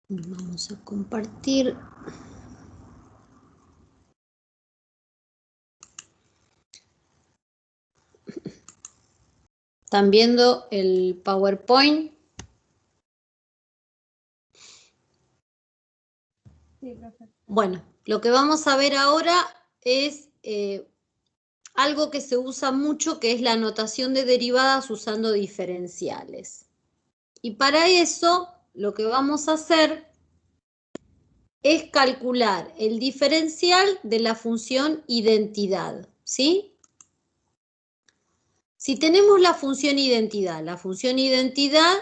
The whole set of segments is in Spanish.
Vamos a compartir. ¿Están viendo el PowerPoint? Sí, profe. Bueno, lo que vamos a ver ahora es algo que se usa mucho, que es la notación de derivadas usando diferenciales. Y para eso, lo que vamos a hacer es calcular el diferencial de la función identidad, ¿sí? Si tenemos la función identidad,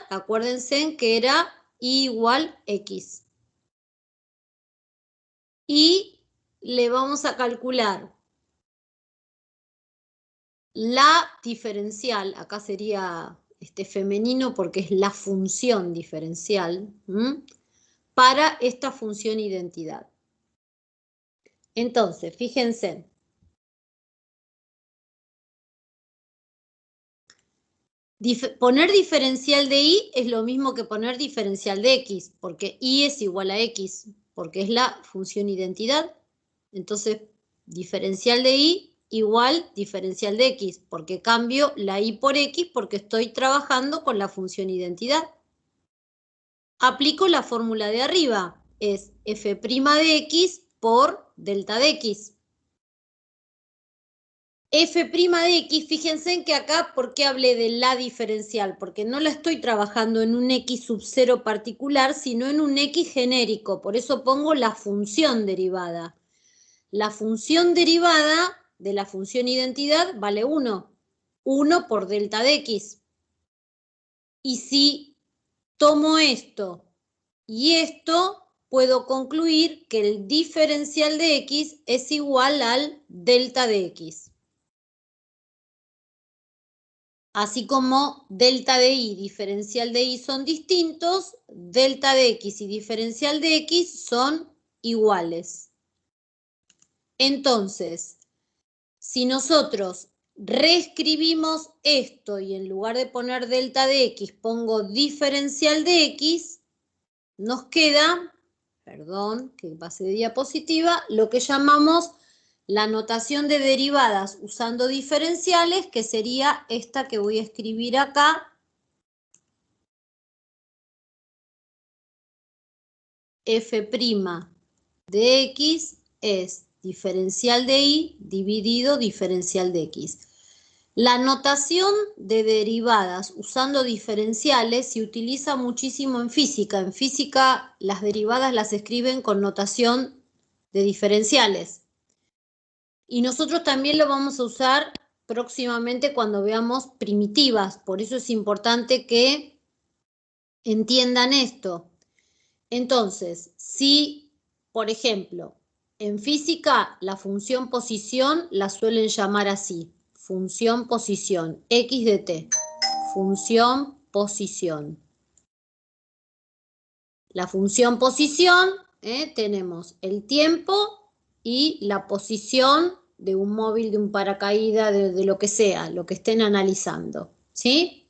acuérdense que era y igual x. Y le vamos a calcular la diferencial, acá sería femenino porque es la función diferencial, para esta función identidad. Entonces, fíjense. Poner diferencial de y es lo mismo que poner diferencial de x, porque y es igual a x, porque es la función identidad. Entonces, diferencial de y igual diferencial de x, porque cambio la y por x porque estoy trabajando con la función identidad. Aplico la fórmula de arriba, es f' de x por delta de x. F' de x, fíjense en que acá, ¿por qué hablé de la diferencial? Porque no la estoy trabajando en un x sub 0 particular, sino en un x genérico. Por eso pongo la función derivada. La función derivada de la función identidad vale 1. 1 por delta de x. Y si tomo esto y esto, puedo concluir que el diferencial de x es igual al delta de x. Así como delta de y y diferencial de y son distintos, delta de x y diferencial de x son iguales. Entonces, si nosotros reescribimos esto y en lugar de poner delta de x pongo diferencial de x, nos queda, perdón, que pase de diapositiva, lo que llamamos la notación de derivadas usando diferenciales, que sería esta que voy a escribir acá. F' de x es diferencial de y dividido diferencial de x. La notación de derivadas usando diferenciales se utiliza muchísimo en física. En física las derivadas las escriben con notación de diferenciales. Y nosotros también lo vamos a usar próximamente cuando veamos primitivas. Por eso es importante que entiendan esto. Entonces, si, por ejemplo, en física la función posición la suelen llamar así, función posición, x de t, función posición. La función posición, tenemos el tiempo y la posición de un móvil, de un paracaídas, de lo que sea, lo que estén analizando, ¿sí?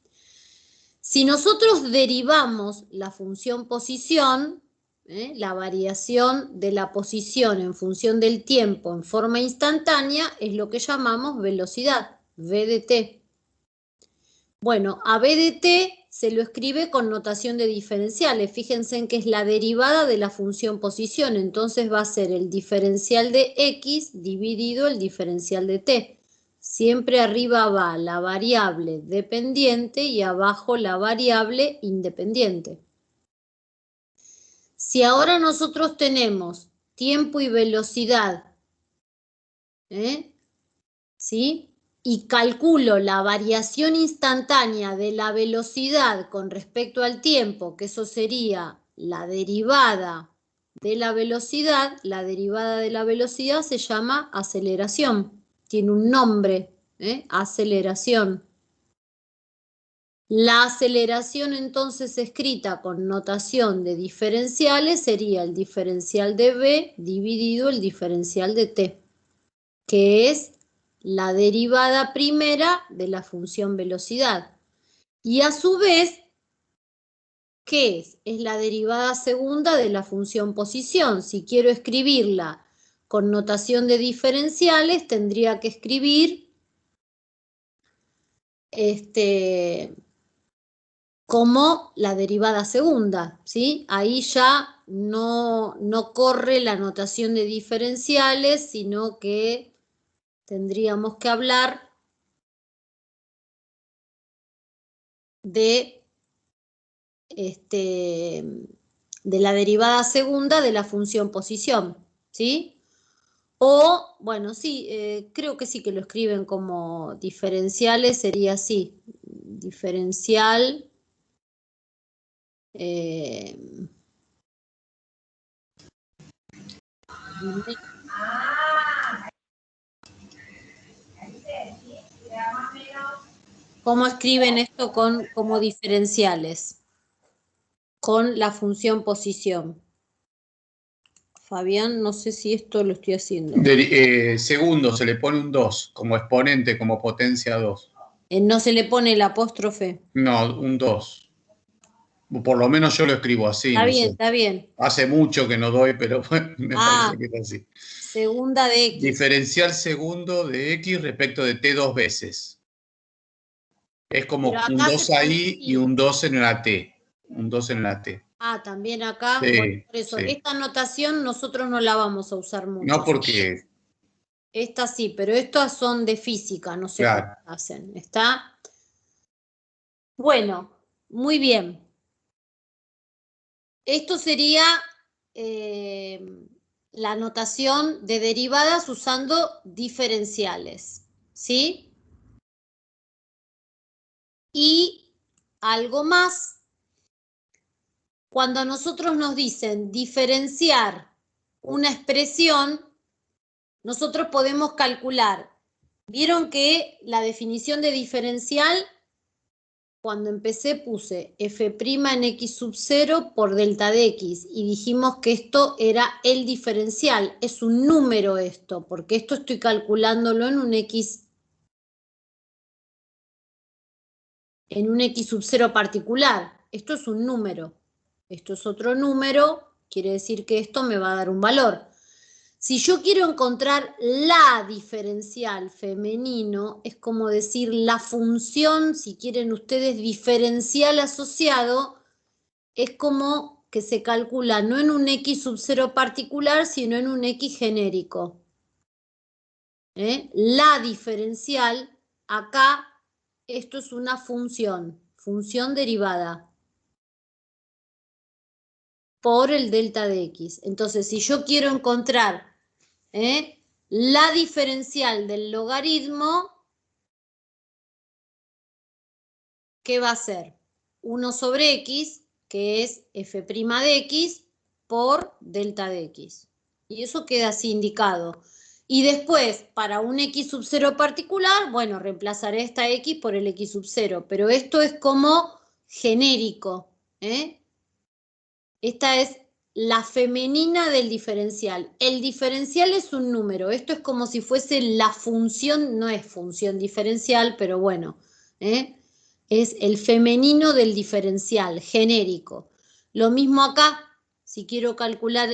Si nosotros derivamos la función posición, la variación de la posición en función del tiempo en forma instantánea, es lo que llamamos velocidad, v de t. Bueno, a v de t se lo escribe con notación de diferenciales. Fíjense en que es la derivada de la función posición, entonces va a ser el diferencial de x dividido el diferencial de t. Siempre arriba va la variable dependiente y abajo la variable independiente. Si ahora nosotros tenemos tiempo y velocidad, ¿sí? Y calculo la variación instantánea de la velocidad con respecto al tiempo, que eso sería la derivada de la velocidad se llama aceleración, tiene un nombre, aceleración. La aceleración entonces escrita con notación de diferenciales sería el diferencial de v dividido el diferencial de t, que es la derivada primera de la función velocidad. Y a su vez, ¿Qué es? Es la derivada segunda de la función posición. Si quiero escribirla con notación de diferenciales, tendría que escribir como la derivada segunda, ¿sí? Ahí ya no corre la notación de diferenciales, sino que tendríamos que hablar de la derivada segunda de la función posición, ¿sí? O, bueno, sí, creo que sí que lo escriben como diferenciales, sería así, diferencial, ¿cómo escriben esto como diferenciales? Con la función posición. Fabián, no sé si esto lo estoy haciendo. Segundo, se le pone un 2 como exponente, como potencia 2. No se le pone el apóstrofe. No, un 2. Por lo menos yo lo escribo así, Está no bien, sé. está bien. Hace mucho que no doy, pero me parece Ah, que es así. segunda de X. Diferencial segundo de X respecto de T dos veces. Es Pero como un acá se 2 pone ahí y así. un 2 en la T. Un 2 en la T. Ah, también acá. Bueno, Sí, por eso, sí. esta notación nosotros no la vamos a usar No mucho. porque, Esta sí, pero estas son de física, no sé cómo claro. hacen. ¿Está? Bueno, muy bien. Esto sería la notación de derivadas usando diferenciales, ¿sí? Y algo más, cuando a nosotros nos dicen diferenciar una expresión, nosotros podemos calcular. Vieron que la definición de diferencial, cuando empecé puse f' en x sub 0 por delta de x y dijimos que esto era el diferencial. Es un número esto, porque esto estoy calculándolo en un x sub 0 particular. Esto es un número. Esto es otro número, quiere decir que esto me va a dar un valor. Si yo quiero encontrar la diferencial femenino, es como decir la función, si quieren ustedes, diferencial asociado, es como que se calcula no en un x sub 0 particular, sino en un x genérico. La diferencial, acá, esto es una función derivada por el delta de x. Entonces, si yo quiero encontrar la diferencial del logaritmo, ¿qué va a ser? 1 sobre x, que es f' de x, por delta de x. Y eso queda así indicado. Y después, para un x sub 0 particular, bueno, reemplazaré esta x por el x sub 0. Pero esto es como genérico. Esta es la femenina del diferencial. El diferencial es un número. Esto es como si fuese la función, no es función diferencial, pero bueno, es el femenino del diferencial, genérico. Lo mismo acá, si quiero calcular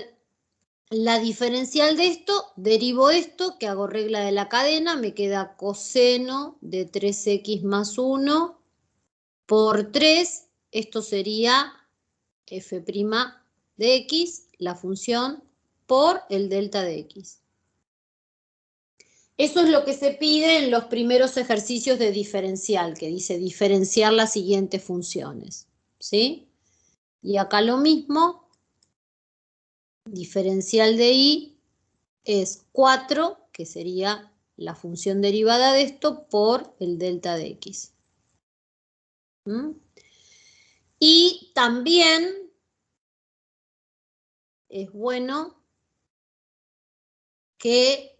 la diferencial de esto, derivo esto, que hago regla de la cadena, me queda coseno de 3x más 1 por 3. Esto sería f' de x, la función, por el delta de x. Eso es lo que se pide en los primeros ejercicios de diferencial, que dice diferenciar las siguientes funciones. ¿Sí? Y acá lo mismo, diferencial de y es 4, que sería la función derivada de esto, por el delta de x. Y también es bueno que,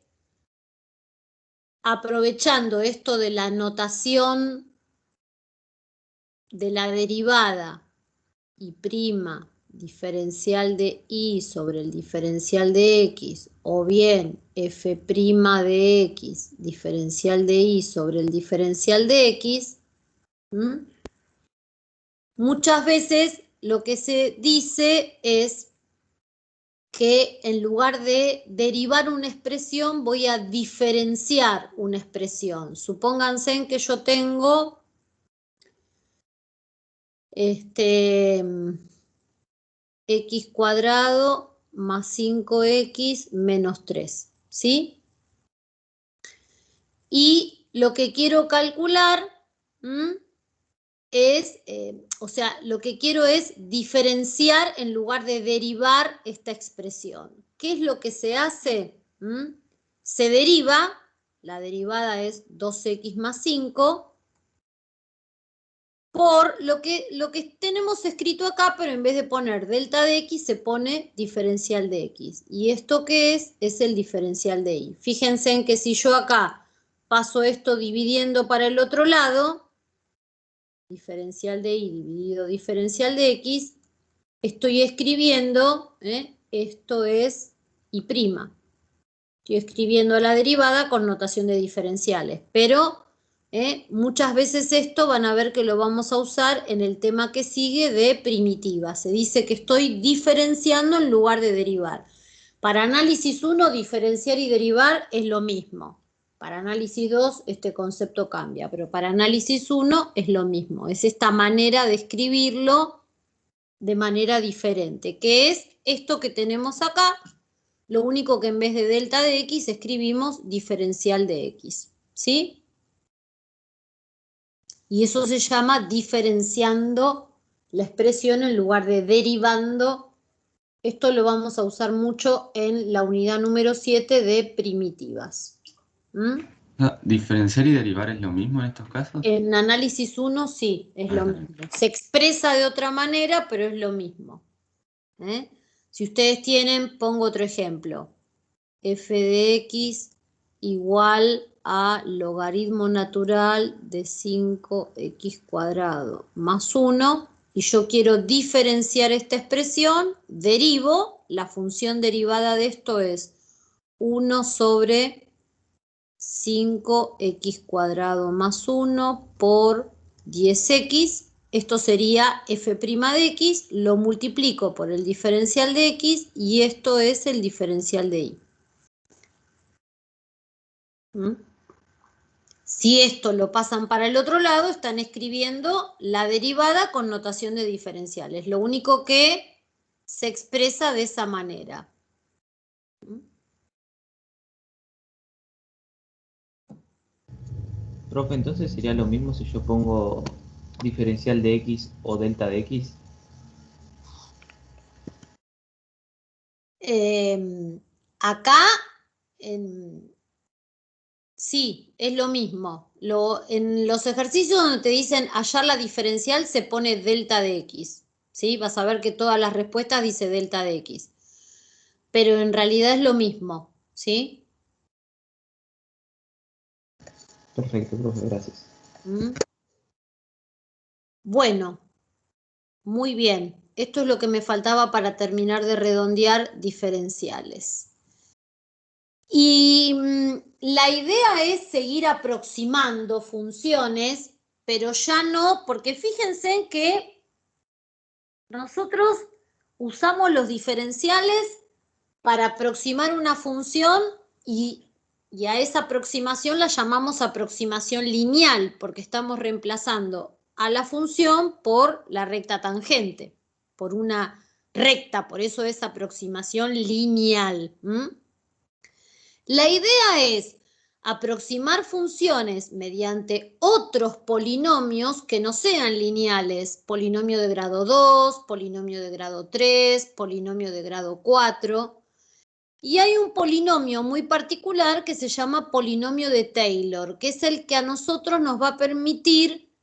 aprovechando esto de la notación de la derivada y prima diferencial de y sobre el diferencial de x, o bien f' de x diferencial de y sobre el diferencial de x, muchas veces lo que se dice es que en lugar de derivar una expresión, voy a diferenciar una expresión. Supónganse en que yo tengo x cuadrado más 5x menos 3, ¿sí? Y lo que quiero calcular es, lo que quiero es diferenciar en lugar de derivar esta expresión. ¿Qué es lo que se hace? Se deriva, la derivada es 2x más 5, por lo que tenemos escrito acá, pero en vez de poner delta de x, se pone diferencial de x. ¿Y esto qué es? Es el diferencial de y. Fíjense en que si yo acá paso esto dividiendo para el otro lado, diferencial de y dividido diferencial de x, estoy escribiendo, esto es y'. Estoy escribiendo la derivada con notación de diferenciales, pero muchas veces esto van a ver que lo vamos a usar en el tema que sigue de primitiva. Se dice que estoy diferenciando en lugar de derivar. Para análisis 1, diferenciar y derivar es lo mismo. Para análisis 2, este concepto cambia, pero para análisis 1 es lo mismo. Es esta manera de escribirlo de manera diferente, que es esto que tenemos acá. Lo único que en vez de delta de x escribimos diferencial de x, ¿sí? Y eso se llama diferenciando la expresión en lugar de derivando. Esto lo vamos a usar mucho en la unidad número 7 de primitivas. ¿Diferenciar y derivar es lo mismo en estos casos? En análisis 1 sí, es lo mismo. Se expresa de otra manera, pero es lo mismo. Si ustedes tienen, pongo otro ejemplo. F de x igual a logaritmo natural de 5x cuadrado más 1, y yo quiero diferenciar esta expresión, derivo, la función derivada de esto es 1 sobre 5x cuadrado más 1 por 10x, esto sería f' de x, lo multiplico por el diferencial de x y esto es el diferencial de y. Si esto lo pasan para el otro lado, están escribiendo la derivada con notación de diferenciales. Lo único que se expresa de esa manera. Profe, entonces sería lo mismo si yo pongo diferencial de x o delta de x. Acá, sí, es lo mismo. En los ejercicios donde te dicen hallar la diferencial se pone delta de x. ¿Sí? Vas a ver que todas las respuestas dice delta de x. Pero en realidad es lo mismo. ¿Sí? Perfecto, profe, gracias. Bueno, muy bien. Esto es lo que me faltaba para terminar de redondear diferenciales. Y la idea es seguir aproximando funciones, pero ya no, porque fíjense en que nosotros usamos los diferenciales para aproximar una función y a esa aproximación la llamamos aproximación lineal, porque estamos reemplazando a la función por la recta tangente, por una recta, por eso es aproximación lineal. La idea es aproximar funciones mediante otros polinomios que no sean lineales, polinomio de grado 2, polinomio de grado 3, polinomio de grado 4. Y hay un polinomio muy particular que se llama polinomio de Taylor, que es el que a nosotros nos va a permitir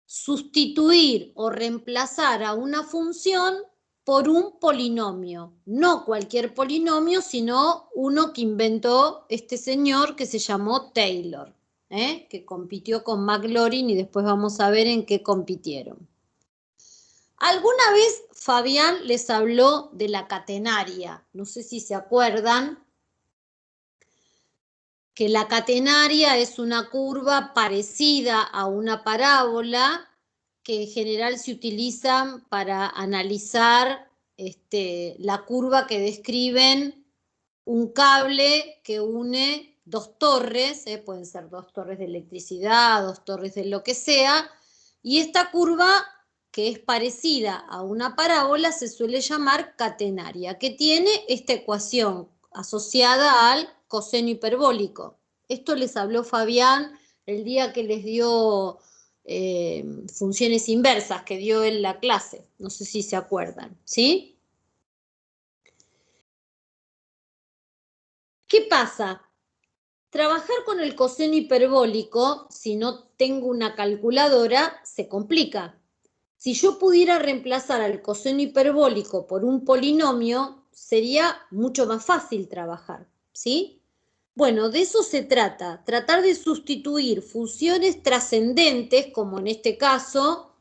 sustituir o reemplazar a una función por un polinomio. No cualquier polinomio, sino uno que inventó este señor que se llamó Taylor, que compitió con Maclaurin y después vamos a ver en qué compitieron. Alguna vez Fabián les habló de la catenaria, no sé si se acuerdan, que la catenaria es una curva parecida a una parábola que en general se utilizan para analizar la curva que describen un cable que une dos torres, pueden ser dos torres de electricidad, dos torres de lo que sea, y esta curva, que es parecida a una parábola, se suele llamar catenaria, que tiene esta ecuación asociada al coseno hiperbólico. Esto les habló Fabián el día que les dio funciones inversas, que dio en la clase, no sé si se acuerdan, ¿sí? ¿Qué pasa? Trabajar con el coseno hiperbólico, si no tengo una calculadora, se complica. Si yo pudiera reemplazar al coseno hiperbólico por un polinomio, sería mucho más fácil trabajar, ¿sí? Bueno, de eso se trata, tratar de sustituir funciones trascendentes, como en este caso,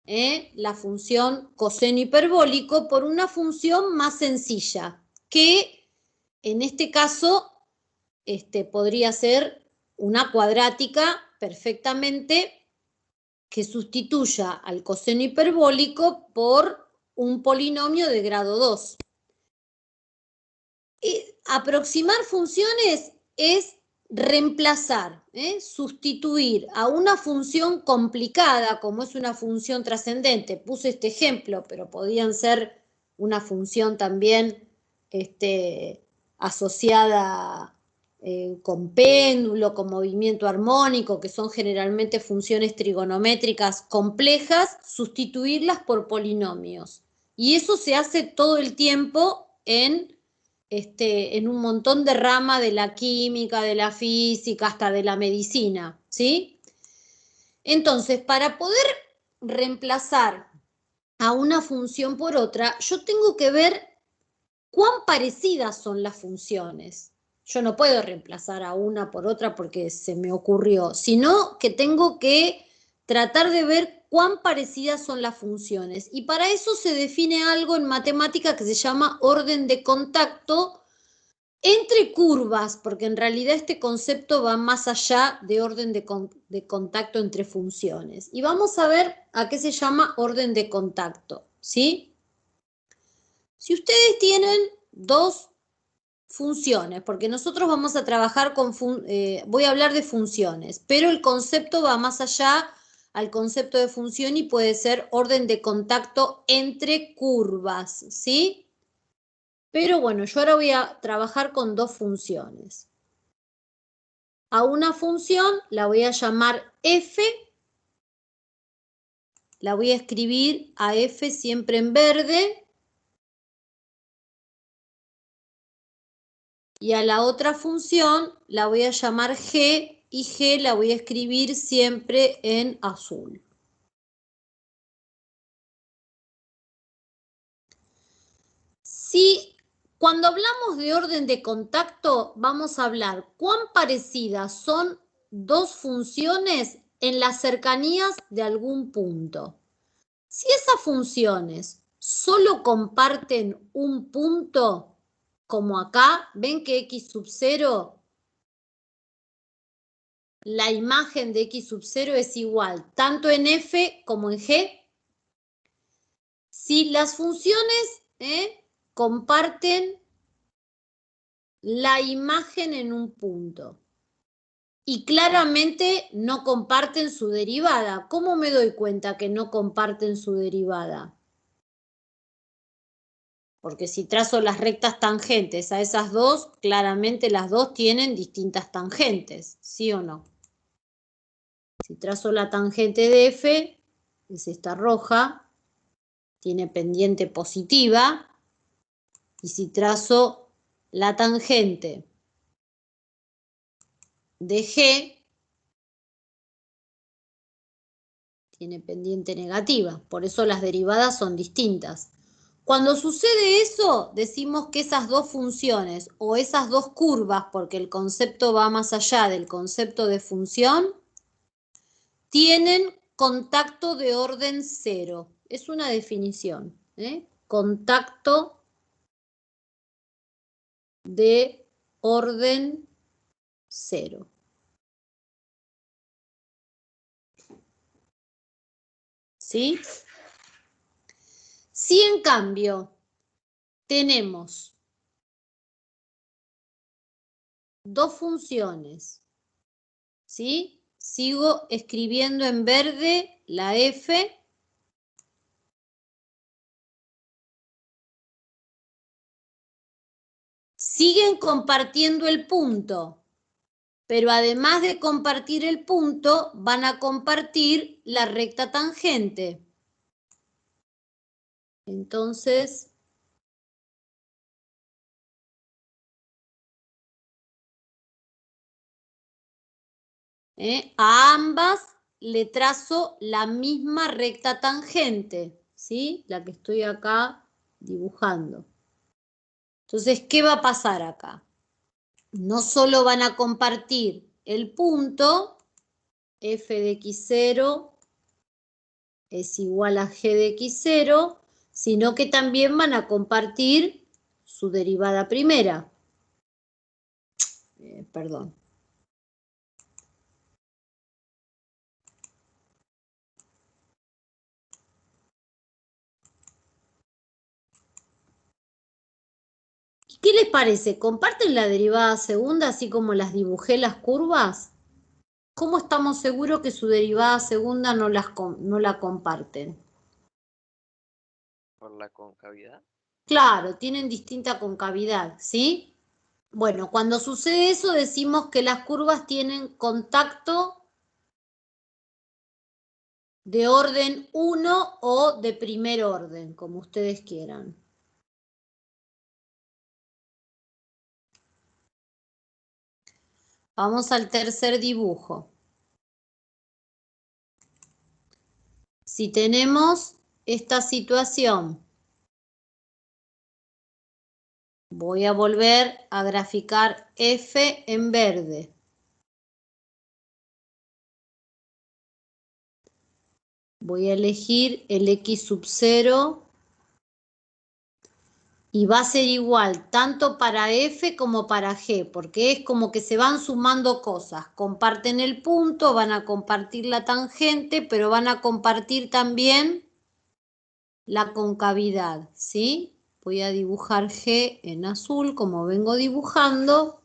la función coseno hiperbólico, por una función más sencilla, que en este caso podría ser una cuadrática perfectamente que sustituya al coseno hiperbólico por un polinomio de grado 2. Aproximar funciones es reemplazar, sustituir a una función complicada, como es una función trascendente. Puse este ejemplo, pero podían ser una función también asociada con péndulo, con movimiento armónico, que son generalmente funciones trigonométricas complejas, sustituirlas por polinomios. Y eso se hace todo el tiempo en un montón de ramas de la química, de la física, hasta de la medicina, ¿sí? Entonces, para poder reemplazar a una función por otra, yo tengo que ver cuán parecidas son las funciones. Yo no puedo reemplazar a una por otra porque se me ocurrió, sino que tengo que tratar de ver cuán parecidas son las funciones. Y para eso se define algo en matemática que se llama orden de contacto entre curvas, porque en realidad este concepto va más allá de orden de contacto entre funciones. Y vamos a ver a qué se llama orden de contacto, ¿sí? Si ustedes tienen dos funciones, porque nosotros vamos a trabajar con, voy a hablar de funciones, pero el concepto va más allá al concepto de función y puede ser orden de contacto entre curvas, ¿sí? Pero bueno, yo ahora voy a trabajar con dos funciones. A una función la voy a llamar f, la voy a escribir a f siempre en verde, y a la otra función la voy a llamar g, y g la voy a escribir siempre en azul. Si cuando hablamos de orden de contacto, vamos a hablar cuán parecidas son dos funciones en las cercanías de algún punto. Si esas funciones solo comparten un punto, como acá, ven que x sub 0, la imagen de x sub 0 es igual tanto en f como en g. Si las funciones comparten la imagen en un punto y claramente no comparten su derivada, ¿cómo me doy cuenta que no comparten su derivada? Porque si trazo las rectas tangentes a esas dos, claramente las dos tienen distintas tangentes, ¿sí o no? Si trazo la tangente de f, es esta roja, tiene pendiente positiva, y si trazo la tangente de g, tiene pendiente negativa, por eso las derivadas son distintas. Cuando sucede eso, decimos que esas dos funciones o esas dos curvas, porque el concepto va más allá del concepto de función, tienen contacto de orden 0. Es una definición, contacto de orden 0. ¿sí? Si en cambio tenemos dos funciones, ¿sí? Sigo escribiendo en verde la f. Siguen compartiendo el punto, pero además de compartir el punto, van a compartir la recta tangente. Entonces, a ambas le trazo la misma recta tangente, ¿sí? La que estoy acá dibujando. Entonces, ¿qué va a pasar acá? No solo van a compartir el punto, f de x0 es igual a g de x0, sino que también van a compartir su derivada primera. Perdón. ¿Qué les parece? ¿Comparten la derivada segunda así como las dibujé las curvas? ¿Cómo estamos seguros que su derivada segunda no la comparten? ¿Por la concavidad? Claro, tienen distinta concavidad, ¿sí? Bueno, cuando sucede eso decimos que las curvas tienen contacto de orden 1 o de primer orden, como ustedes quieran. Vamos al tercer dibujo. Si tenemos esta situación, voy a volver a graficar f en verde. Voy a elegir el x sub 0 y va a ser igual tanto para f como para g, porque es como que se van sumando cosas. Comparten el punto, van a compartir la tangente, pero van a compartir también la concavidad, ¿sí? Voy a dibujar g en azul como vengo dibujando.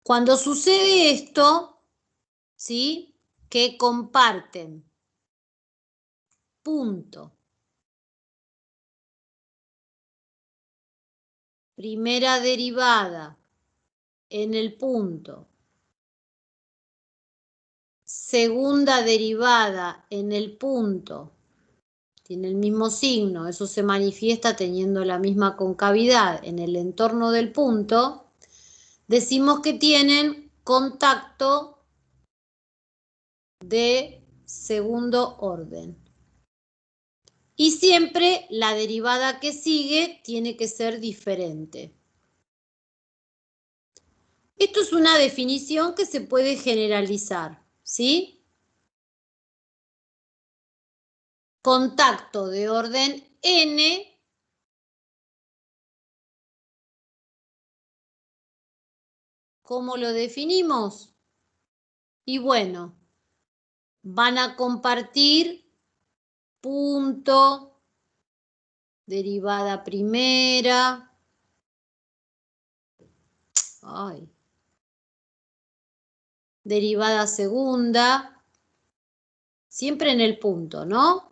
Cuando sucede esto, ¿sí? Que comparten punto, primera derivada en el punto, segunda derivada en el punto, tiene el mismo signo, eso se manifiesta teniendo la misma concavidad en el entorno del punto, decimos que tienen contacto de segundo orden. Y siempre la derivada que sigue tiene que ser diferente. Esto es una definición que se puede generalizar, ¿sí? Contacto de orden n ¿cómo lo definimos? Y bueno, van a compartir punto, derivada primera, derivada segunda, siempre en el punto, ¿no?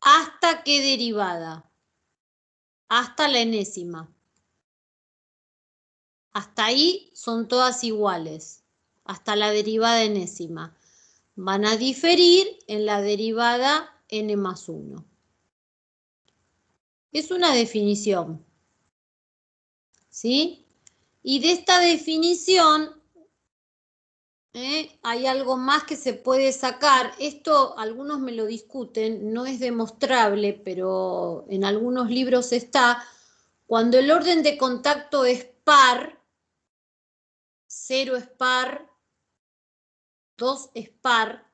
¿Hasta qué derivada? Hasta la enésima. Hasta ahí son todas iguales, hasta la derivada enésima. Van a diferir en la derivada n más 1. Es una definición, ¿sí? Y de esta definición hay algo más que se puede sacar. Esto algunos me lo discuten, no es demostrable, pero en algunos libros está. Cuando el orden de contacto es par, 0 es par, 2 es par,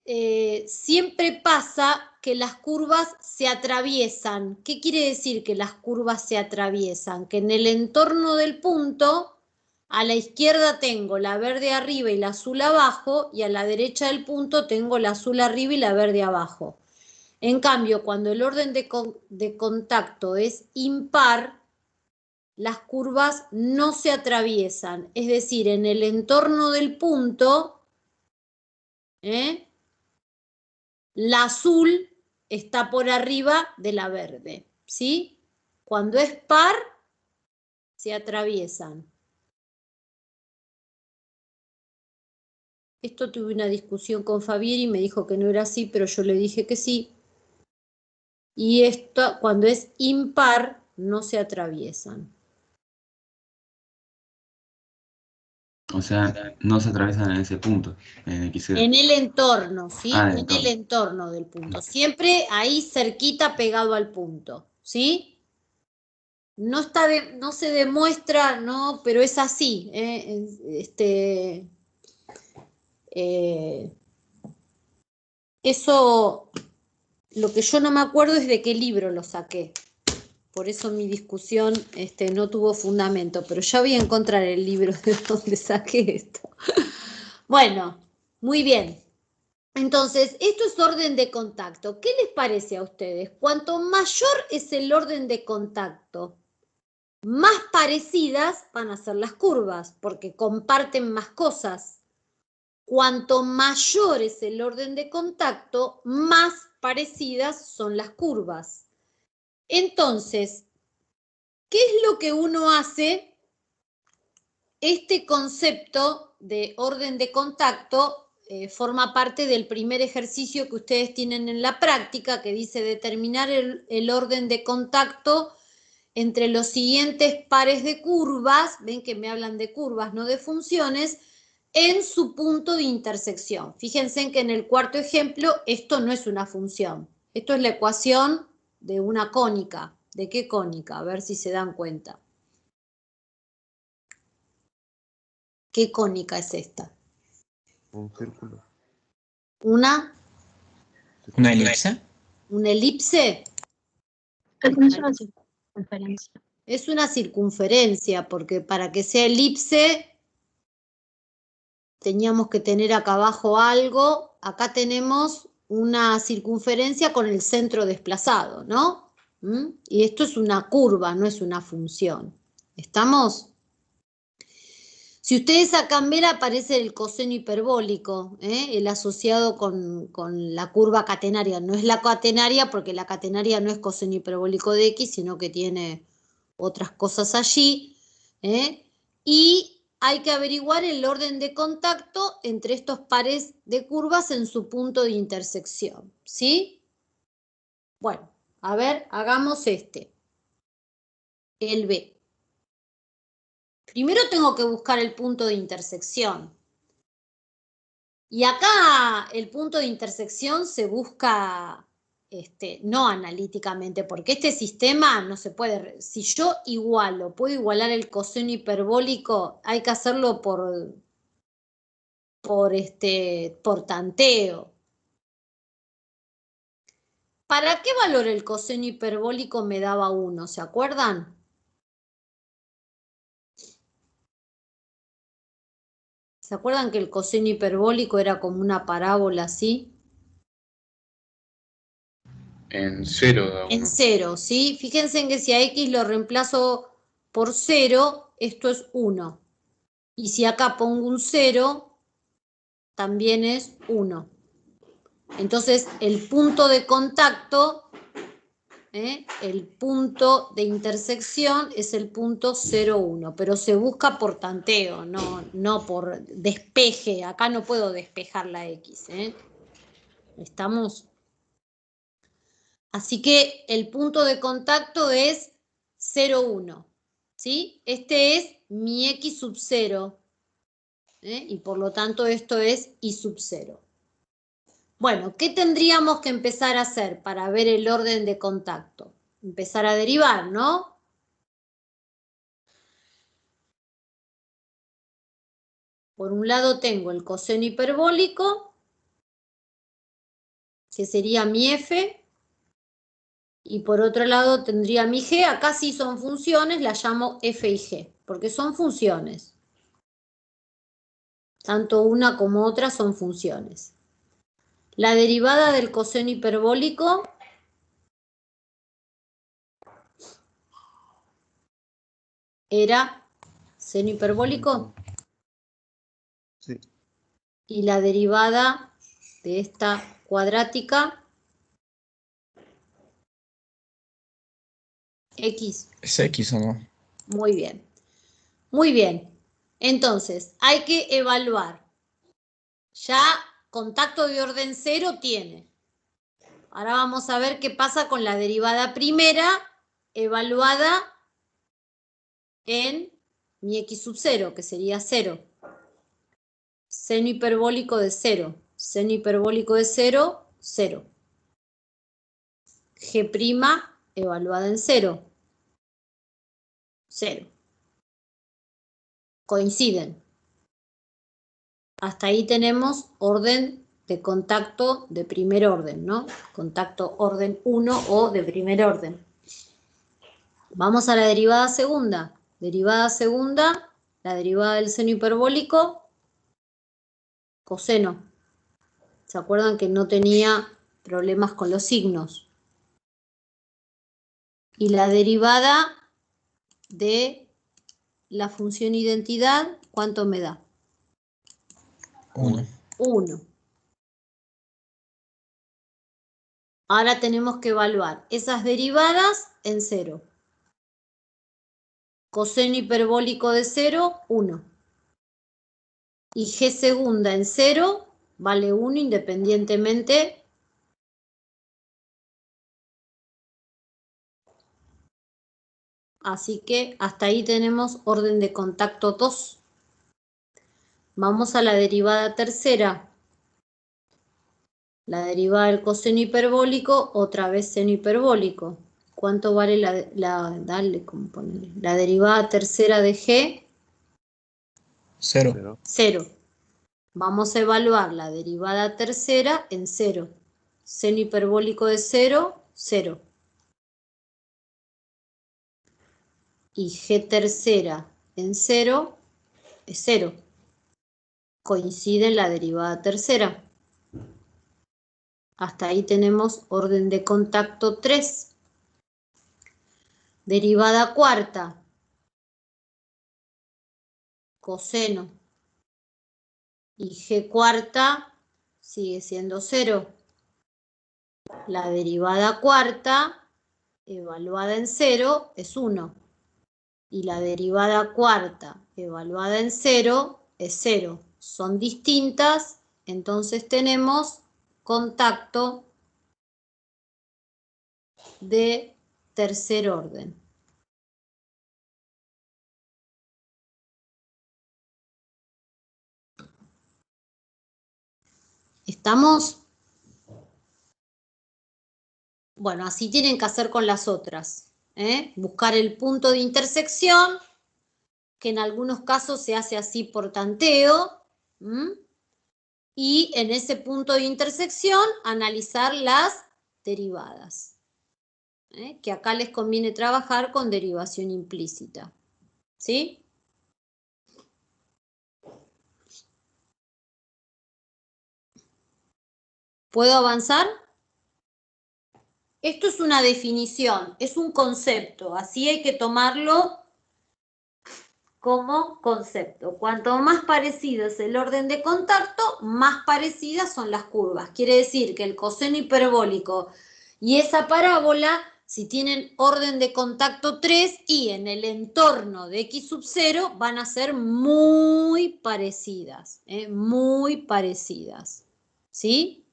siempre pasa que las curvas se atraviesan. ¿Qué quiere decir que las curvas se atraviesan? Que en el entorno del punto, a la izquierda tengo la verde arriba y la azul abajo, y a la derecha del punto tengo la azul arriba y la verde abajo. En cambio, cuando el orden de contacto es impar, las curvas no se atraviesan. Es decir, en el entorno del punto, la azul está por arriba de la verde, ¿sí? Cuando es par, se atraviesan. Esto tuve una discusión con Fabieri y me dijo que no era así, pero yo le dije que sí. Y esto, cuando es impar, no se atraviesan. O sea, no se atraviesan en ese punto, en X. En el entorno, ¿sí? Ah, En el entorno del punto. Siempre ahí cerquita pegado al punto, ¿sí? No está no se demuestra, ¿no? Pero es así. Eso, lo que yo no me acuerdo es de qué libro lo saqué. Por eso mi discusión no tuvo fundamento, pero ya voy a encontrar el libro de donde saqué esto. Bueno, muy bien. Entonces, esto es orden de contacto. ¿Qué les parece a ustedes? Cuanto mayor es el orden de contacto, más parecidas van a ser las curvas, porque comparten más cosas. Cuanto mayor es el orden de contacto, más parecidas son las curvas. Entonces, ¿qué es lo que uno hace? Este concepto de orden de contacto forma parte del primer ejercicio que ustedes tienen en la práctica, que dice determinar el orden de contacto entre los siguientes pares de curvas, ven que me hablan de curvas, no de funciones, en su punto de intersección. Fíjense que en el cuarto ejemplo esto no es una función, esto es la ecuación de una cónica. ¿De qué cónica? A ver si se dan cuenta. ¿Qué cónica es esta? Un círculo. ¿Una elipse? ¿Una elipse? Es una circunferencia. Es una circunferencia, porque para que sea elipse teníamos que tener acá abajo algo. Acá tenemos una circunferencia con el centro desplazado, ¿no? Y esto es una curva, no es una función. ¿Estamos? Si ustedes sacan ver, aparece el coseno hiperbólico, el asociado con la curva catenaria. No es la catenaria porque la catenaria no es coseno hiperbólico de X, sino que tiene otras cosas allí. Y hay que averiguar el orden de contacto entre estos pares de curvas en su punto de intersección, ¿sí? Bueno, a ver, hagamos el B. Primero tengo que buscar el punto de intersección. Y acá el punto de intersección se busca no analíticamente, porque este sistema no se puede. Si yo puedo igualar el coseno hiperbólico, hay que hacerlo por tanteo. ¿Para qué valor el coseno hiperbólico me daba 1? ¿Se acuerdan? ¿Se acuerdan que el coseno hiperbólico era como una parábola así? En 0 da 1. En 0, ¿sí? Fíjense en que si a X lo reemplazo por 0, esto es 1. Y si acá pongo un 0, también es 1. Entonces, el punto de contacto, el punto de intersección es el punto 0, 1. Pero se busca por tanteo, no por despeje. Acá no puedo despejar la X. ¿Estamos? Así que el punto de contacto es 0, 1. ¿Sí? Este es mi X sub 0. Y por lo tanto esto es Y sub 0. Bueno, ¿qué tendríamos que empezar a hacer para ver el orden de contacto? Empezar a derivar, ¿no? Por un lado tengo el coseno hiperbólico que sería mi f, y por otro lado tendría mi g. Acá sí son funciones, las llamo f y g, porque son funciones. Tanto una como otra son funciones. La derivada del coseno hiperbólico era seno hiperbólico. Sí. Y la derivada de esta cuadrática, x. ¿Es X o no? Muy bien. Muy bien. Entonces, hay que evaluar. Ya contacto de orden 0 tiene. Ahora vamos a ver qué pasa con la derivada primera evaluada en mi x sub 0, que sería 0. Seno hiperbólico de 0. Seno hiperbólico de 0, 0. G' evaluada en 0. 0. Coinciden. Hasta ahí tenemos orden de contacto de primer orden, ¿no? Contacto orden 1 o de primer orden. Vamos a la derivada segunda. Derivada segunda, la derivada del seno hiperbólico, coseno. ¿Se acuerdan que no tenía problemas con los signos? Y la derivada de la función identidad, ¿cuánto me da? 1. 1. Ahora tenemos que evaluar esas derivadas en 0. Coseno hiperbólico de 0, 1. Y g segunda en 0 vale 1 independientemente. Así que hasta ahí tenemos orden de contacto 2. Vamos a la derivada tercera. La derivada del coseno hiperbólico, otra vez seno hiperbólico. ¿Cuánto vale la derivada tercera de g? 0. 0. Vamos a evaluar la derivada tercera en 0. Seno hiperbólico de 0, 0. Y g tercera en 0 es 0. Coincide en la derivada tercera. Hasta ahí tenemos orden de contacto 3. Derivada cuarta. Coseno. Y g cuarta sigue siendo 0. La derivada cuarta, evaluada en 0, es 1. Y la derivada cuarta, evaluada en 0, es 0. Son distintas, entonces tenemos contacto de tercer orden. ¿Estamos? Bueno, así tienen que hacer con las otras. Buscar el punto de intersección, que en algunos casos se hace así por tanteo. Y en ese punto de intersección analizar las derivadas. Que acá les conviene trabajar con derivación implícita. ¿Sí? ¿Puedo avanzar? Esto es una definición, es un concepto, así hay que tomarlo como concepto. Cuanto más parecido es el orden de contacto, más parecidas son las curvas. Quiere decir que el coseno hiperbólico y esa parábola, si tienen orden de contacto 3 y en el entorno de x sub 0, van a ser muy parecidas. Muy parecidas. ¿Sí?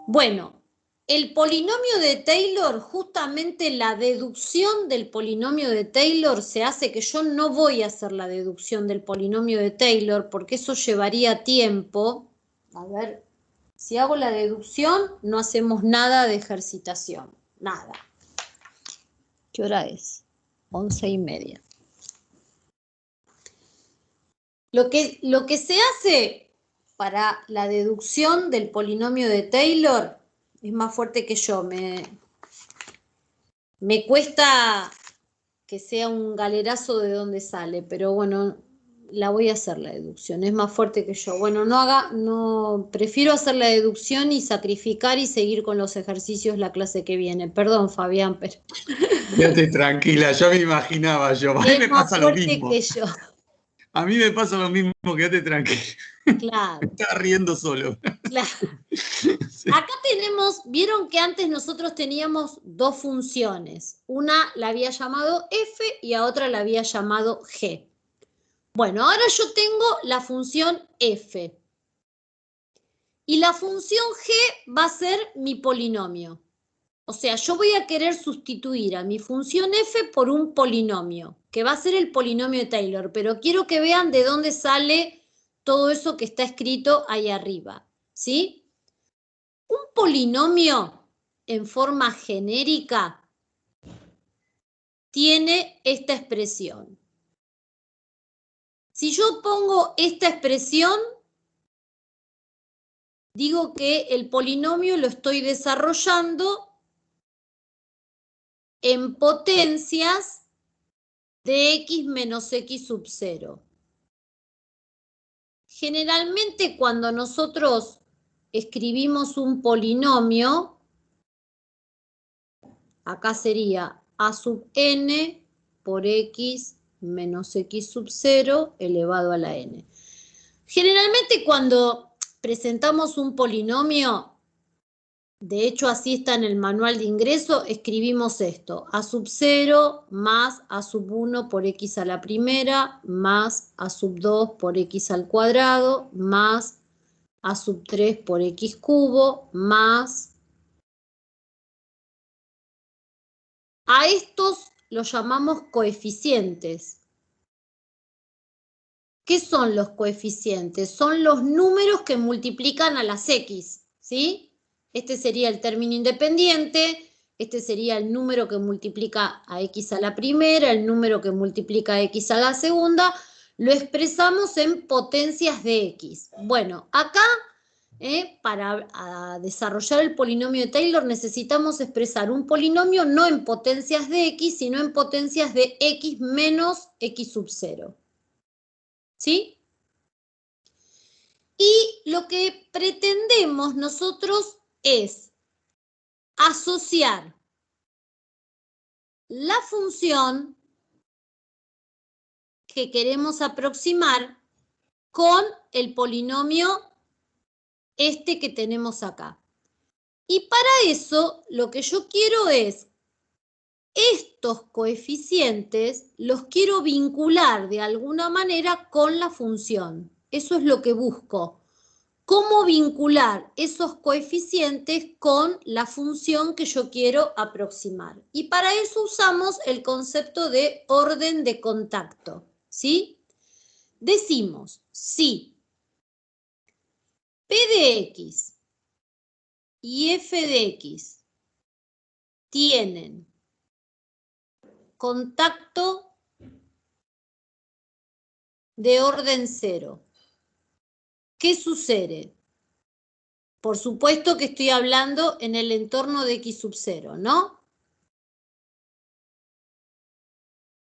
Bueno. El polinomio de Taylor, justamente la deducción del polinomio de Taylor se hace que yo no voy a hacer la deducción del polinomio de Taylor porque eso llevaría tiempo. A ver, si hago la deducción no hacemos nada de ejercitación, nada. ¿Qué hora es? 11:30. Lo que se hace para la deducción del polinomio de Taylor es más fuerte que yo. Me cuesta que sea un galerazo de dónde sale, pero bueno, la voy a hacer la deducción, es más fuerte que yo. Bueno, prefiero hacer la deducción y sacrificar y seguir con los ejercicios la clase que viene. Perdón, Fabián, pero Quédate tranquila, yo me imaginaba yo. A mí es me más pasa lo fuerte mismo. que yo. A mí me pasa lo mismo, quédate tranquila. Claro. Me estaba riendo solo. Claro. Sí. Acá tenemos, vieron que antes nosotros teníamos dos funciones. Una la había llamado f y a otra la había llamado g. Bueno, ahora yo tengo la función f. Y la función g va a ser mi polinomio. O sea, yo voy a querer sustituir a mi función f por un polinomio, que va a ser el polinomio de Taylor, pero quiero que vean de dónde sale todo eso que está escrito ahí arriba, ¿sí? Un polinomio en forma genérica tiene esta expresión. Si yo pongo esta expresión, digo que el polinomio lo estoy desarrollando en potencias de x menos x sub 0. Generalmente cuando nosotros escribimos un polinomio, acá sería a sub n por x menos x sub 0 elevado a la n. Generalmente cuando presentamos un polinomio, de hecho así está en el manual de ingreso, escribimos esto, a sub 0 más a sub 1 por x a la primera, más a sub 2 por x al cuadrado, más a sub 3 por x cubo, más a estos los llamamos coeficientes. ¿Qué son los coeficientes? Son los números que multiplican a las x, ¿sí? Este sería el término independiente, este sería el número que multiplica a x a la primera, el número que multiplica a x a la segunda, lo expresamos en potencias de x. Bueno, acá, para desarrollar el polinomio de Taylor necesitamos expresar un polinomio no en potencias de x, sino en potencias de x menos x sub 0. ¿Sí? Y lo que pretendemos nosotros es asociar la función que queremos aproximar con el polinomio este que tenemos acá. Y para eso lo que yo quiero es estos coeficientes los quiero vincular de alguna manera con la función. Eso es lo que busco. ¿Cómo vincular esos coeficientes con la función que yo quiero aproximar? Y para eso usamos el concepto de orden de contacto, ¿sí? Decimos, si P de X y F de X tienen contacto de orden 0, ¿qué sucede? Por supuesto que estoy hablando en el entorno de x sub 0, ¿no?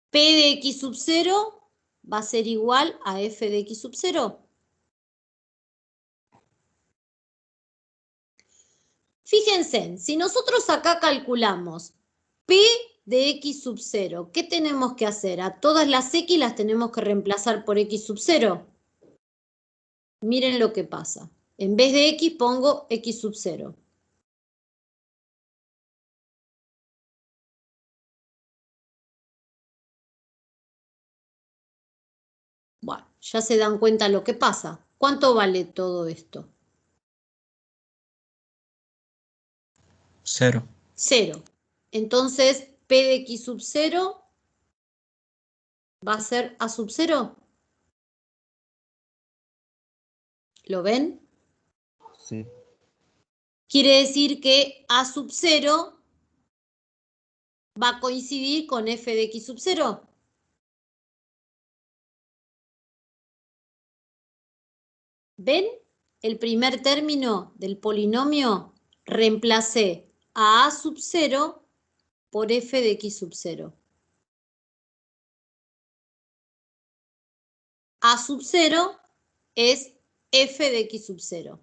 P de x sub 0 va a ser igual a f de x sub 0. Fíjense, si nosotros acá calculamos P de x sub 0, ¿qué tenemos que hacer? A todas las x las tenemos que reemplazar por x sub 0. Miren lo que pasa. En vez de x pongo x sub 0. Bueno, ya se dan cuenta lo que pasa. ¿Cuánto vale todo esto? 0. 0. Entonces, P de x sub 0 va a ser a sub 0. ¿Lo ven? Sí. Quiere decir que a sub 0 va a coincidir con f de x sub 0. ¿Ven? el primer término del polinomio, reemplacé a sub 0 por f de x sub 0. A sub 0 es f de x sub 0.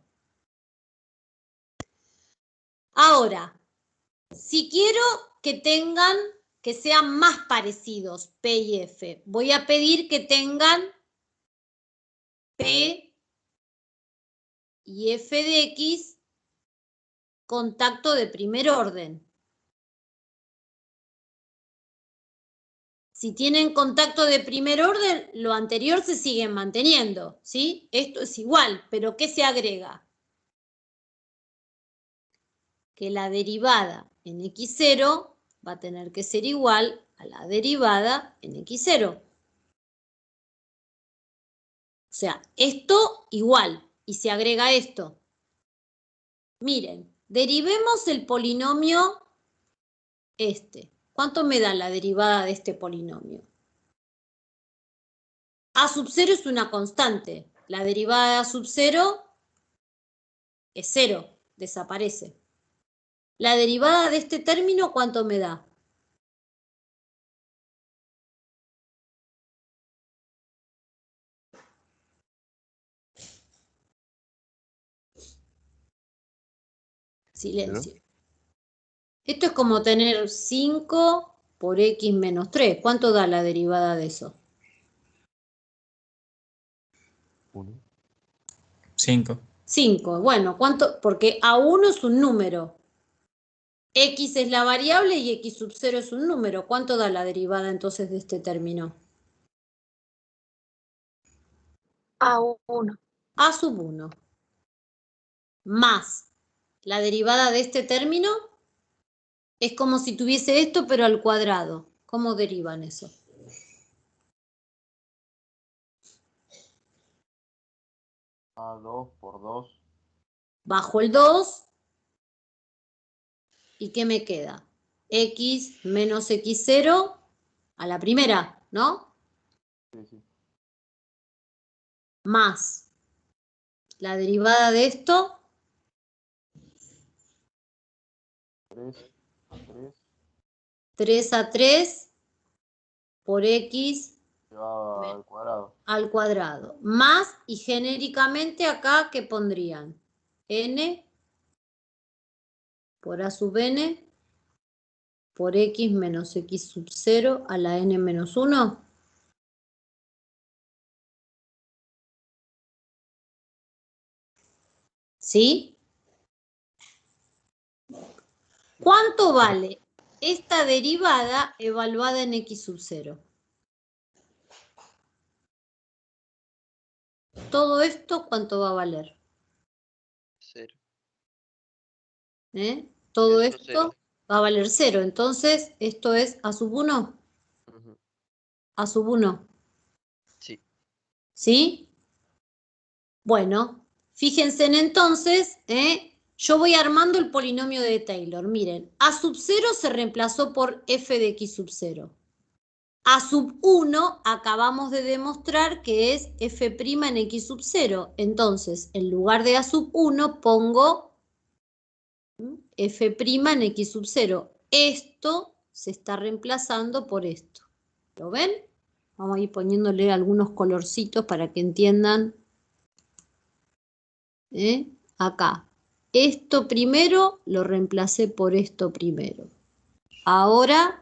Ahora, si quiero que sean más parecidos P y F, voy a pedir que tengan P y f de x contacto de primer orden. Si tienen contacto de primer orden, lo anterior se sigue manteniendo, ¿sí? Esto es igual, pero ¿qué se agrega? Que la derivada en x0 va a tener que ser igual a la derivada en x0. O sea, esto igual, y se agrega esto. Miren, derivemos el polinomio este. ¿Cuánto me da la derivada de este polinomio? A sub 0 es una constante. La derivada de a sub 0 es 0, desaparece. La derivada de este término, ¿cuánto me da? Silencio. Esto es como tener 5 por x menos 3. ¿Cuánto da la derivada de eso? 5. 5. Bueno, ¿cuánto? Porque A1 es un número. X es la variable y x sub 0 es un número. ¿Cuánto da la derivada entonces de este término? A1. A sub 1. Más la derivada de este término es como si tuviese esto, pero al cuadrado. ¿Cómo derivan eso? A2 por 2. Bajo el 2. ¿Y qué me queda? X menos x0 a la primera, ¿no? Sí, sí. Más la derivada de esto. 3 a 3. 3 a 3 por x Llevado al cuadrado. Al cuadrado. Más, y genéricamente acá, ¿qué pondrían? N por a sub n por x menos x sub 0 a la n menos 1. ¿Sí? ¿Cuánto vale esta derivada evaluada en x sub 0? Todo esto, ¿cuánto va a valer? 0. Todo Eso esto 0. va a valer 0. Entonces, ¿esto es a sub 1? A sub 1. Sí. ¿Sí? Bueno, fíjense en entonces, yo voy armando el polinomio de Taylor. Miren, a sub 0 se reemplazó por f de x sub 0. A sub 1 acabamos de demostrar que es f' en x sub 0. Entonces, en lugar de a sub 1 pongo f' en x sub 0. Esto se está reemplazando por esto. ¿Lo ven? Vamos a ir poniéndole algunos colorcitos para que entiendan. Acá. Esto primero lo reemplacé por esto primero. Ahora,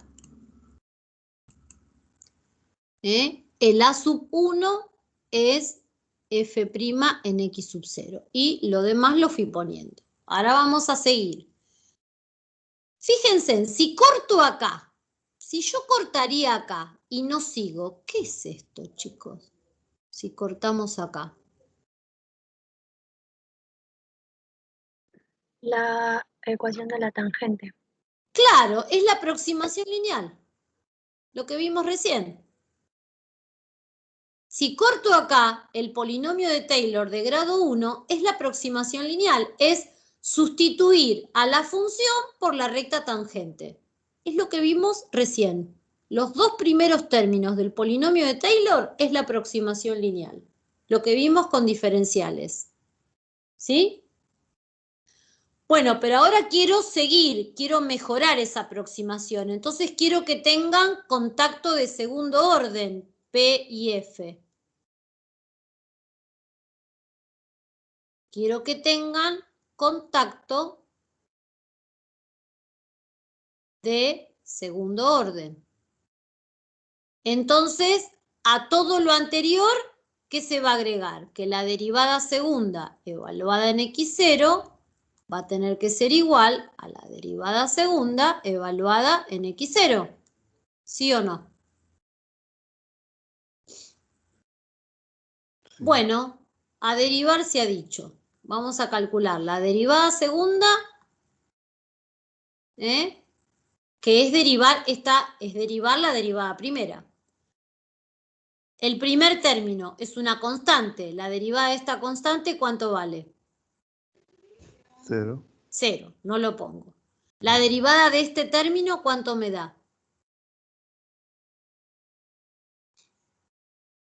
el a sub 1 es f' en x sub 0. Y lo demás lo fui poniendo. Ahora vamos a seguir. Fíjense, si corto acá, si yo cortaría acá y no sigo, ¿qué es esto, chicos? Si cortamos acá. La ecuación de la tangente. Claro, es la aproximación lineal. Lo que vimos recién. Si corto acá, el polinomio de Taylor de grado 1 es la aproximación lineal. Es sustituir a la función por la recta tangente. Es lo que vimos recién. Los dos primeros términos del polinomio de Taylor es la aproximación lineal. Lo que vimos con diferenciales. ¿Sí? Bueno, pero ahora quiero seguir, quiero mejorar esa aproximación. Entonces quiero que tengan contacto de segundo orden, P y F. Quiero que tengan contacto de segundo orden. Entonces, a todo lo anterior, ¿qué se va a agregar? Que la derivada segunda evaluada en x0 va a tener que ser igual a la derivada segunda evaluada en x0. ¿Sí o no? Bueno, a derivar se ha dicho. Vamos a calcular la derivada segunda, que es derivar, es derivar la derivada primera. El primer término es una constante. La derivada de esta constante, ¿cuánto vale? 0. 0, no lo pongo. La derivada de este término, ¿cuánto me da?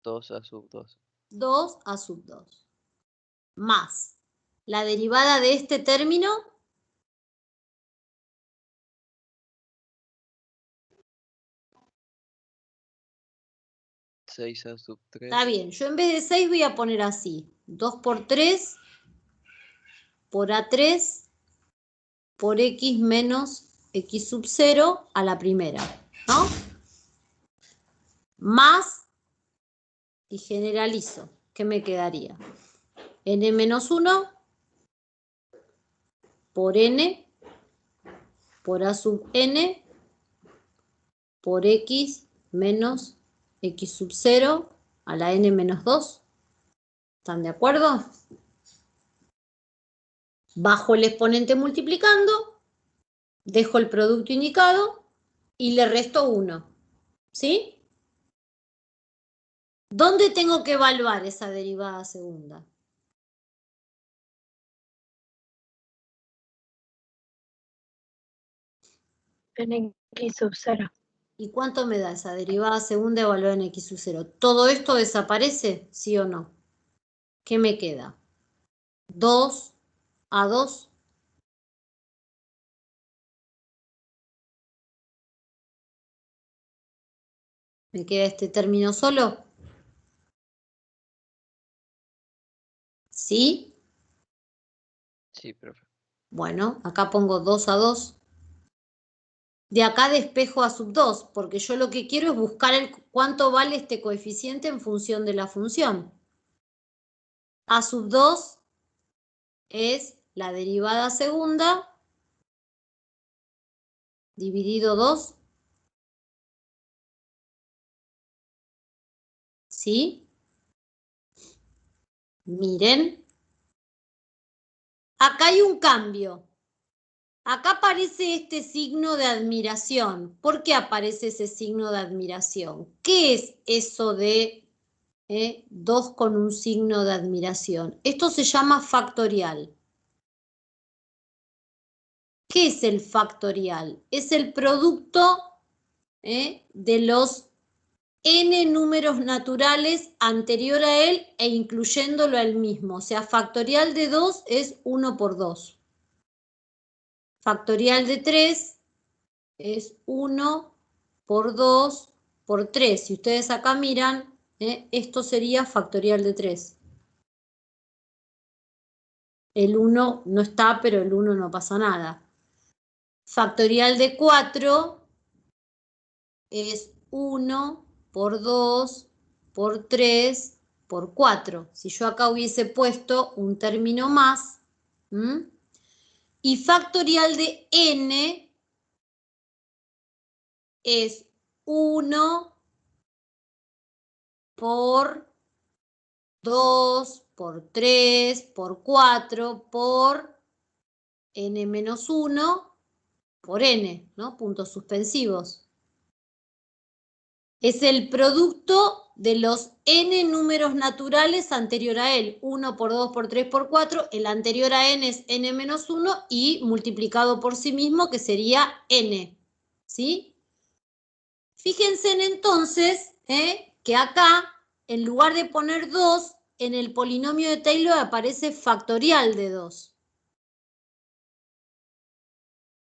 2 a sub 2. 2 a sub 2. Más la derivada de este término, Seis a sub 3. está bien, yo en vez de 6 voy a poner así, 2 por 3 por A3 por X menos X sub 0 a la primera, ¿no? Más, y generalizo, ¿qué me quedaría? N menos 1 por N por A sub N por X menos X sub 0 a la N menos 2. ¿Están de acuerdo? Bajo el exponente multiplicando, dejo el producto indicado y le resto 1. ¿Sí? ¿Dónde tengo que evaluar esa derivada segunda? En x sub 0. ¿Y cuánto me da esa derivada segunda evaluada en X sub 0? ¿Todo esto desaparece? ¿Sí o no? ¿Qué me queda? 2 a 2. ¿Me queda este término solo? ¿Sí? Sí, profe. Bueno, acá pongo 2 a 2. De acá despejo a sub 2, porque yo lo que quiero es buscar cuánto vale este coeficiente en función de la función. A sub 2 es la derivada segunda dividido 2. ¿Sí? Miren. Acá hay un cambio. Acá aparece este signo de admiración. ¿Por qué aparece ese signo de admiración? ¿Qué es eso de 2 con un signo de admiración? Esto se llama factorial. ¿Qué es el factorial? Es el producto de los n números naturales anterior a él e incluyéndolo a él mismo. O sea, factorial de 2 es 1 por 2. Factorial de 3 es 1 por 2 por 3. Si ustedes acá miran, esto sería factorial de 3. El 1 no está, pero el 1 no pasa nada. Factorial de 4 es 1 por 2 por 3 por 4. Si yo acá hubiese puesto un término más, y factorial de n es 1 por 2 por 3 por 4 por n menos 1 por n, ¿no? Puntos suspensivos. Es el producto de los n números naturales anterior a él. 1 por 2 por 3 por 4. El anterior a n es n menos 1 y multiplicado por sí mismo, que sería n. ¿Sí? Fíjense entonces que acá, en lugar de poner 2, en el polinomio de Taylor aparece factorial de 2.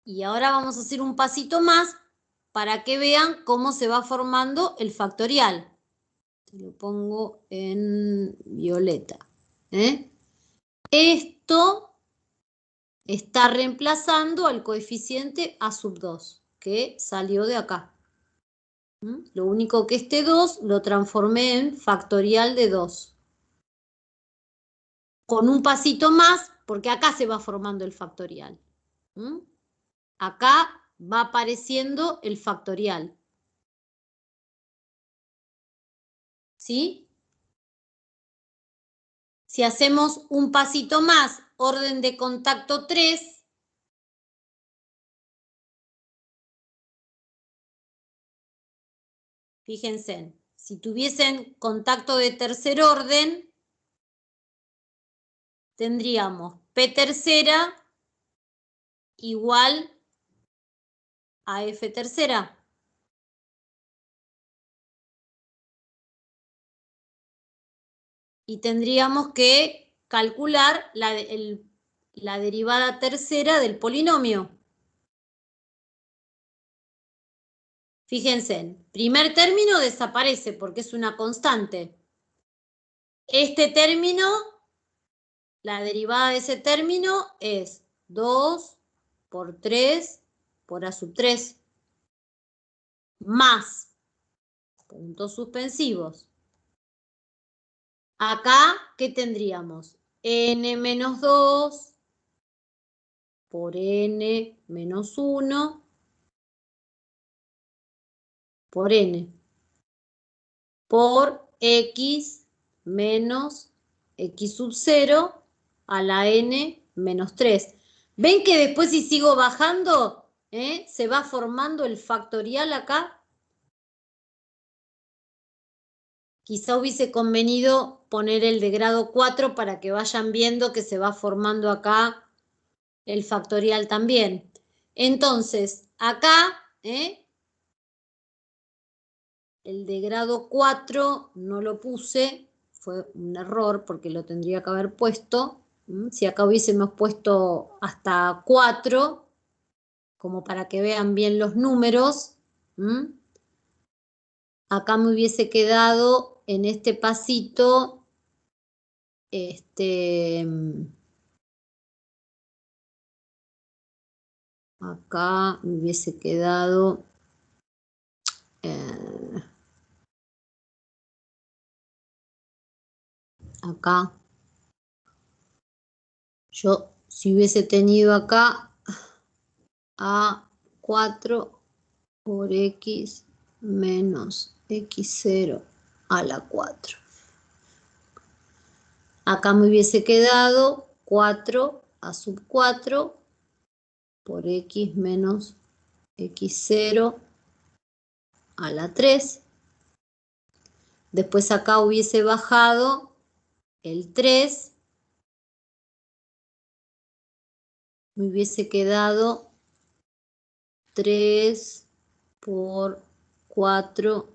Y ahora vamos a hacer un pasito más para que vean cómo se va formando el factorial. Lo pongo en violeta. Esto está reemplazando al coeficiente a sub 2, que salió de acá. Lo único que este 2 lo transformé en factorial de 2. Con un pasito más, porque acá se va formando el factorial. Acá va apareciendo el factorial. ¿Sí? Si hacemos un pasito más, orden de contacto 3, fíjense, si tuviesen contacto de tercer orden, tendríamos P tercera igual a F tercera. Y tendríamos que calcular la derivada tercera del polinomio. Fíjense, primer término desaparece porque es una constante. Este término, la derivada de ese término es 2 por 3 por A sub 3 más puntos suspensivos. Acá, ¿qué tendríamos? N menos 2 por N menos 1 por N por X menos X sub 0 a la N menos 3. ¿Ven que después si sigo bajando, se va formando el factorial acá? Quizá hubiese convenido poner el de grado 4 para que vayan viendo que se va formando acá el factorial también. Entonces, acá, el de grado 4 no lo puse, fue un error porque lo tendría que haber puesto. Si acá hubiésemos puesto hasta 4, como para que vean bien los números, acá me hubiese quedado en este pasito, acá me hubiese quedado acá. Yo, si hubiese tenido acá a 4 por X menos X0 a la 4. Acá me hubiese quedado 4 a sub 4 por X menos X0 a la 3. Después acá hubiese bajado el 3. Me hubiese quedado 3 por 4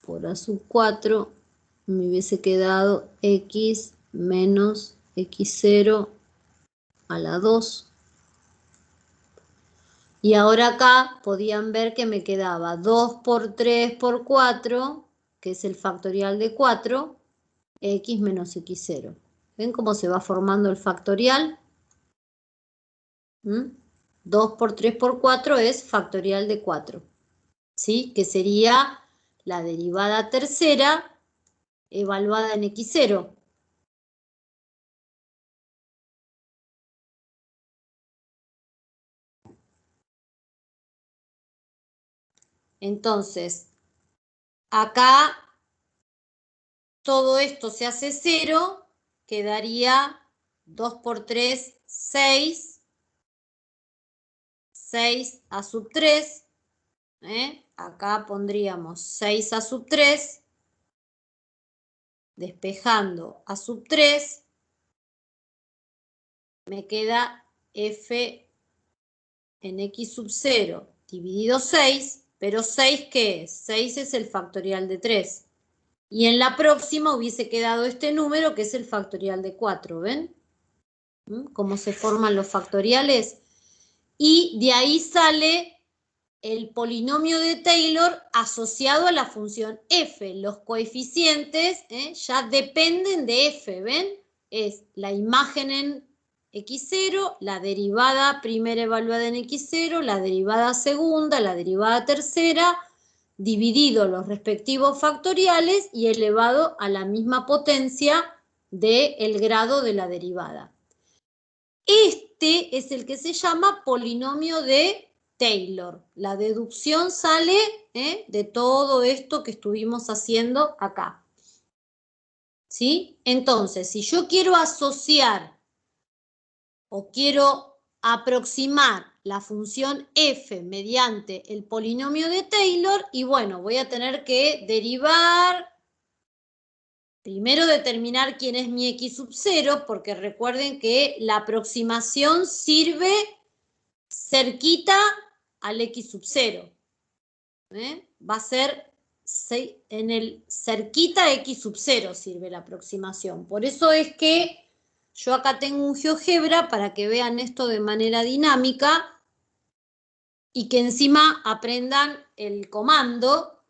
por A sub 4. Me hubiese quedado X menos X0 a la 2. Y ahora acá podían ver que me quedaba 2 por 3 por 4, que es el factorial de 4, X menos X0. ¿Ven cómo se va formando el factorial? 2 por 3 por 4 es factorial de 4. ¿Sí? Que sería la derivada tercera evaluada en X0. Entonces, acá todo esto se hace 0, quedaría 2 por 3, 6, 6 a sub 3, acá pondríamos 6 a sub 3, despejando a sub 3, me queda f en x sub 0 dividido 6, pero 6 ¿qué es? 6 es el factorial de 3. Y en la próxima hubiese quedado este número, que es el factorial de 4, ¿ven? Cómo se forman los factoriales. Y de ahí sale el polinomio de Taylor asociado a la función f. Los coeficientes ya dependen de f, ¿ven? Es la imagen en x0, la derivada primera evaluada en x0, la derivada segunda, la derivada tercera, dividido los respectivos factoriales y elevado a la misma potencia del grado de la derivada. Este es el que se llama polinomio de Taylor. La deducción sale de todo esto que estuvimos haciendo acá. ¿Sí? Entonces, si yo quiero asociar o quiero aproximar la función f mediante el polinomio de Taylor, y bueno, voy a tener que derivar, primero determinar quién es mi x sub 0, porque recuerden que la aproximación sirve cerquita al x sub 0. Va a ser en el cerquita x sub 0 sirve la aproximación. Por eso es que yo acá tengo un GeoGebra para que vean esto de manera dinámica y que encima aprendan el comando.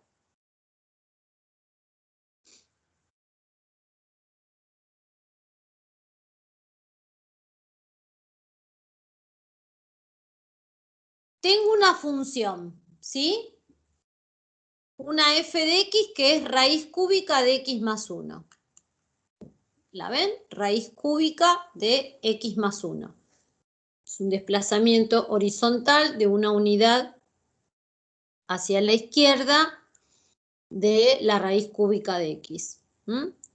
Tengo una función, ¿sí? Una f de x que es raíz cúbica de x más 1. ¿La ven? Raíz cúbica de x más 1. Es un desplazamiento horizontal de una unidad hacia la izquierda de la raíz cúbica de x.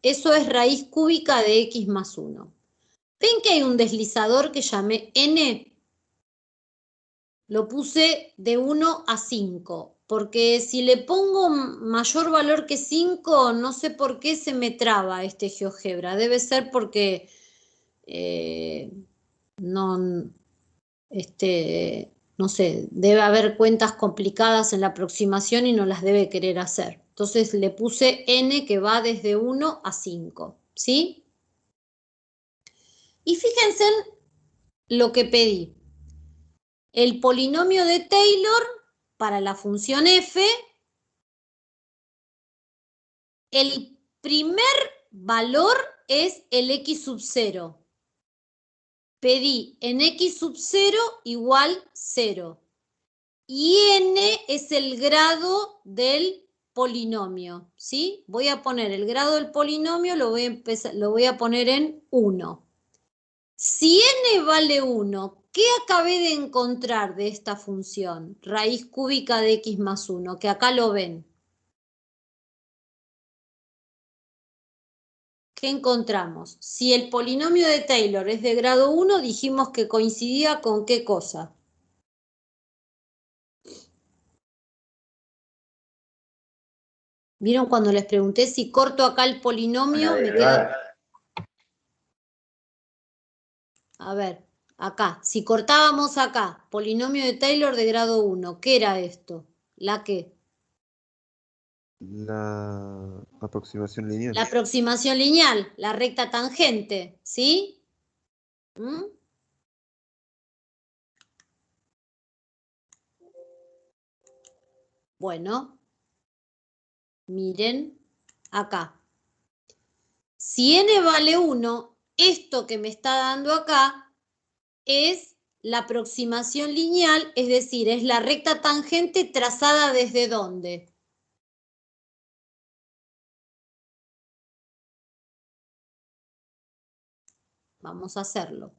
Eso es raíz cúbica de x más 1. ¿Ven que hay un deslizador que llamé n? Lo puse de 1 a 5, porque si le pongo mayor valor que 5, no sé por qué se me traba este GeoGebra. Debe ser porque no sé, debe haber cuentas complicadas en la aproximación y no las debe querer hacer. Entonces le puse n que va desde 1 a 5, ¿sí? Y fíjense en lo que pedí. El polinomio de Taylor para la función f, el primer valor es el x sub 0. Pedí en x sub 0 igual 0. Y n es el grado del polinomio, ¿sí? Voy a poner el grado del polinomio, lo voy a poner en 1. Si n vale 1, ¿qué acabé de encontrar de esta función? Raíz cúbica de x más 1, que acá lo ven. ¿Qué encontramos? Si el polinomio de Taylor es de grado 1, dijimos que coincidía con ¿qué cosa? ¿Vieron cuando les pregunté si corto acá el polinomio? Me queda... A ver, acá. Si cortábamos acá, polinomio de Taylor de grado 1, ¿qué era esto? ¿La qué? La aproximación lineal. La aproximación lineal, la recta tangente, ¿sí? Bueno, miren acá. Si n vale 1, esto que me está dando acá es la aproximación lineal, es decir, es la recta tangente trazada desde ¿dónde? Vamos a hacerlo.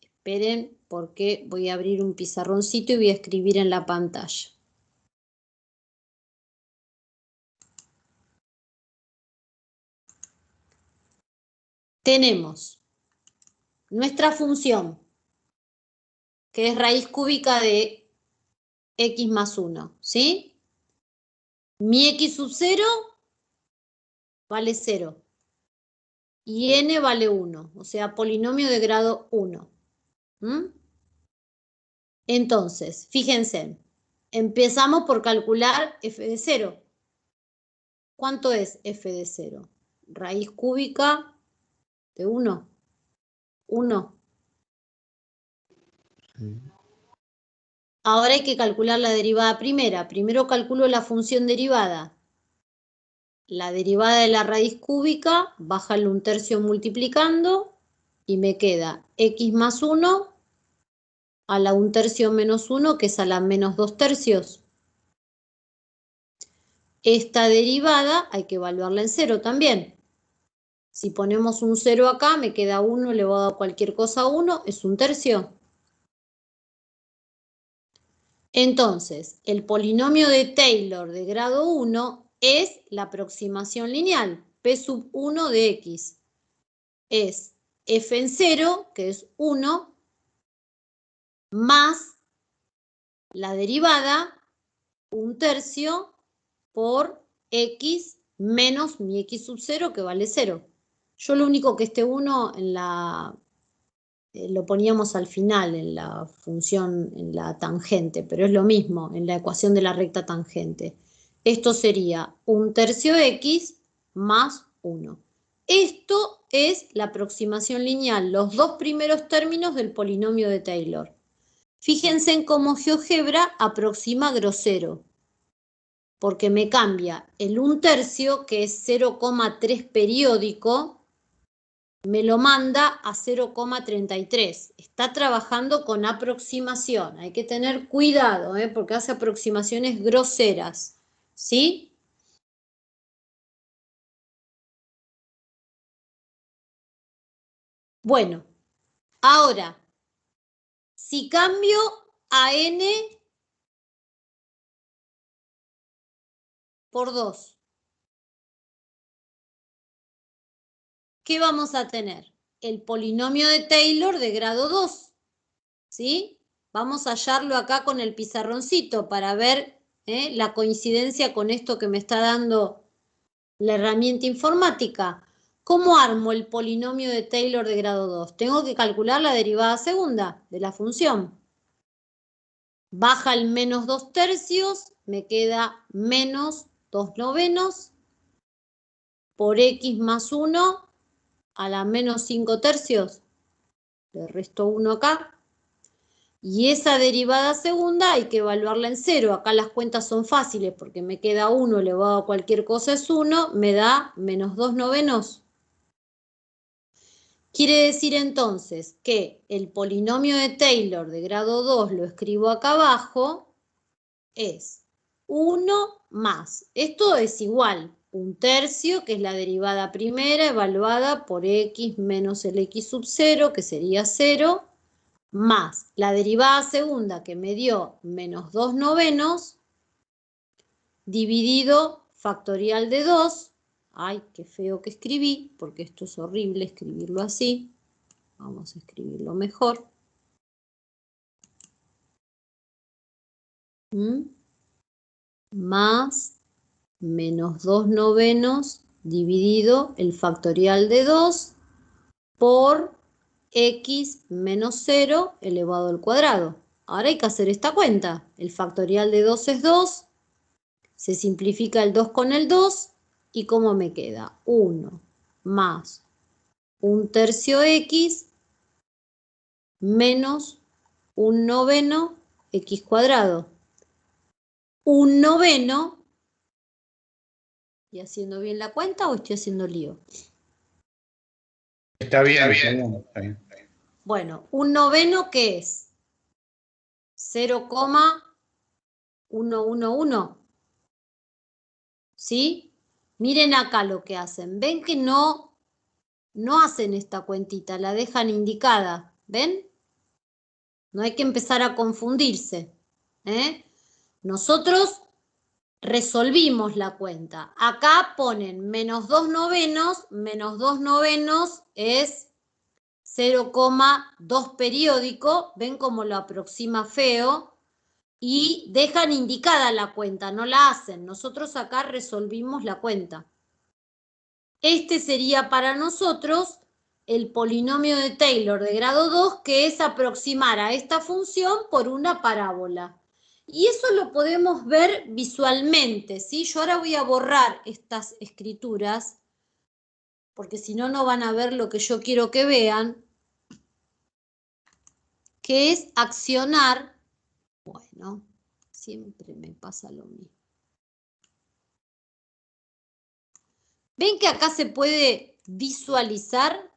Esperen, porque voy a abrir un pizarroncito y voy a escribir en la pantalla. Tenemos nuestra función, que es raíz cúbica de x más 1, ¿sí? Mi x sub 0 vale 0. Y n vale 1, o sea, polinomio de grado 1. Entonces, fíjense, empezamos por calcular f de 0. ¿Cuánto es f de 0? Raíz cúbica de 1. 1. Sí. Ahora hay que calcular la derivada primera. Primero calculo la función derivada. La derivada de la raíz cúbica, bájale 1/3 multiplicando y me queda x más 1 a la 1/3 menos 1, que es a la menos 2/3. Esta derivada hay que evaluarla en 0 también. Si ponemos un 0 acá, me queda 1 elevado a cualquier cosa 1, es 1/3. Entonces, el polinomio de Taylor de grado 1 es la aproximación lineal, P sub 1 de X. Es f en 0, que es 1, más la derivada 1/3 por X menos mi X sub 0, que vale 0. Yo lo único que este 1 en lo poníamos al final en la función, en la tangente, pero es lo mismo en la ecuación de la recta tangente. Esto sería 1/3 X más 1. Esto es la aproximación lineal, los dos primeros términos del polinomio de Taylor. Fíjense en cómo GeoGebra aproxima grosero, porque me cambia el 1/3, que es 0,3 periódico, me lo manda a 0,33. Está trabajando con aproximación. Hay que tener cuidado, porque hace aproximaciones groseras. ¿Sí? Bueno, ahora, si cambio a n por 2, ¿qué vamos a tener? El polinomio de Taylor de grado 2. ¿Sí? Vamos a hallarlo acá con el pizarroncito para ver la coincidencia con esto que me está dando la herramienta informática. ¿Cómo armo el polinomio de Taylor de grado 2? Tengo que calcular la derivada segunda de la función. Baja el menos 2/3, me queda menos 2/9 por X más 1 a la menos 5/3. Le resto 1 acá. Y esa derivada segunda hay que evaluarla en 0. Acá las cuentas son fáciles porque me queda 1 elevado a cualquier cosa es 1, me da menos 2/9. Quiere decir entonces que el polinomio de Taylor de grado 2, lo escribo acá abajo, es 1 más. Esto es igual, 1/3, que es la derivada primera, evaluada por X menos el X sub 0, que sería 0, más la derivada segunda que me dio menos 2/9, dividido factorial de 2. Ay, qué feo que escribí, porque esto es horrible escribirlo así. Vamos a escribirlo mejor. Más menos 2/9 dividido el factorial de 2 por X menos 0 elevado al cuadrado. Ahora hay que hacer esta cuenta. El factorial de 2 es 2. Se simplifica el 2 con el 2. ¿Y cómo me queda? 1 más 1/3 X menos 1/9 X cuadrado. 1/9. ¿Y haciendo bien la cuenta o estoy haciendo lío? Está bien, está bien. Bueno, 1/9, ¿qué es? 0,111. ¿Sí? Miren acá lo que hacen. ¿Ven que no hacen esta cuentita? La dejan indicada. ¿Ven? No hay que empezar a confundirse. Nosotros resolvimos la cuenta. Acá ponen menos 2/9. Menos 2/9 es 0,2 periódico. ¿Ven cómo lo aproxima feo? Y dejan indicada la cuenta, no la hacen. Nosotros acá resolvimos la cuenta. Este sería para nosotros el polinomio de Taylor de grado 2, que es aproximar a esta función por una parábola. Y eso lo podemos ver visualmente, ¿sí? Yo ahora voy a borrar estas escrituras, porque si no, no van a ver lo que yo quiero que vean, que es accionar. Bueno, siempre me pasa lo mismo. ¿Ven que acá se puede visualizar?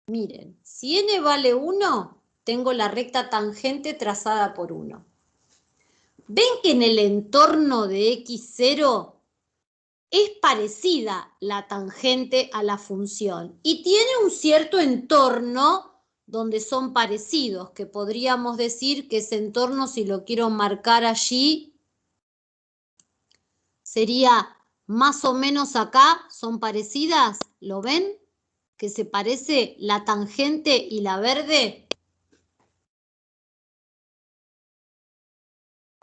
Miren, si n vale 1, tengo la recta tangente trazada por 1. ¿Ven que en el entorno de x0 es parecida la tangente a la función? Y tiene un cierto entorno donde son parecidos, que podríamos decir que ese entorno, si lo quiero marcar allí, sería más o menos acá, ¿son parecidas? ¿Lo ven? Que se parece la tangente y la verde.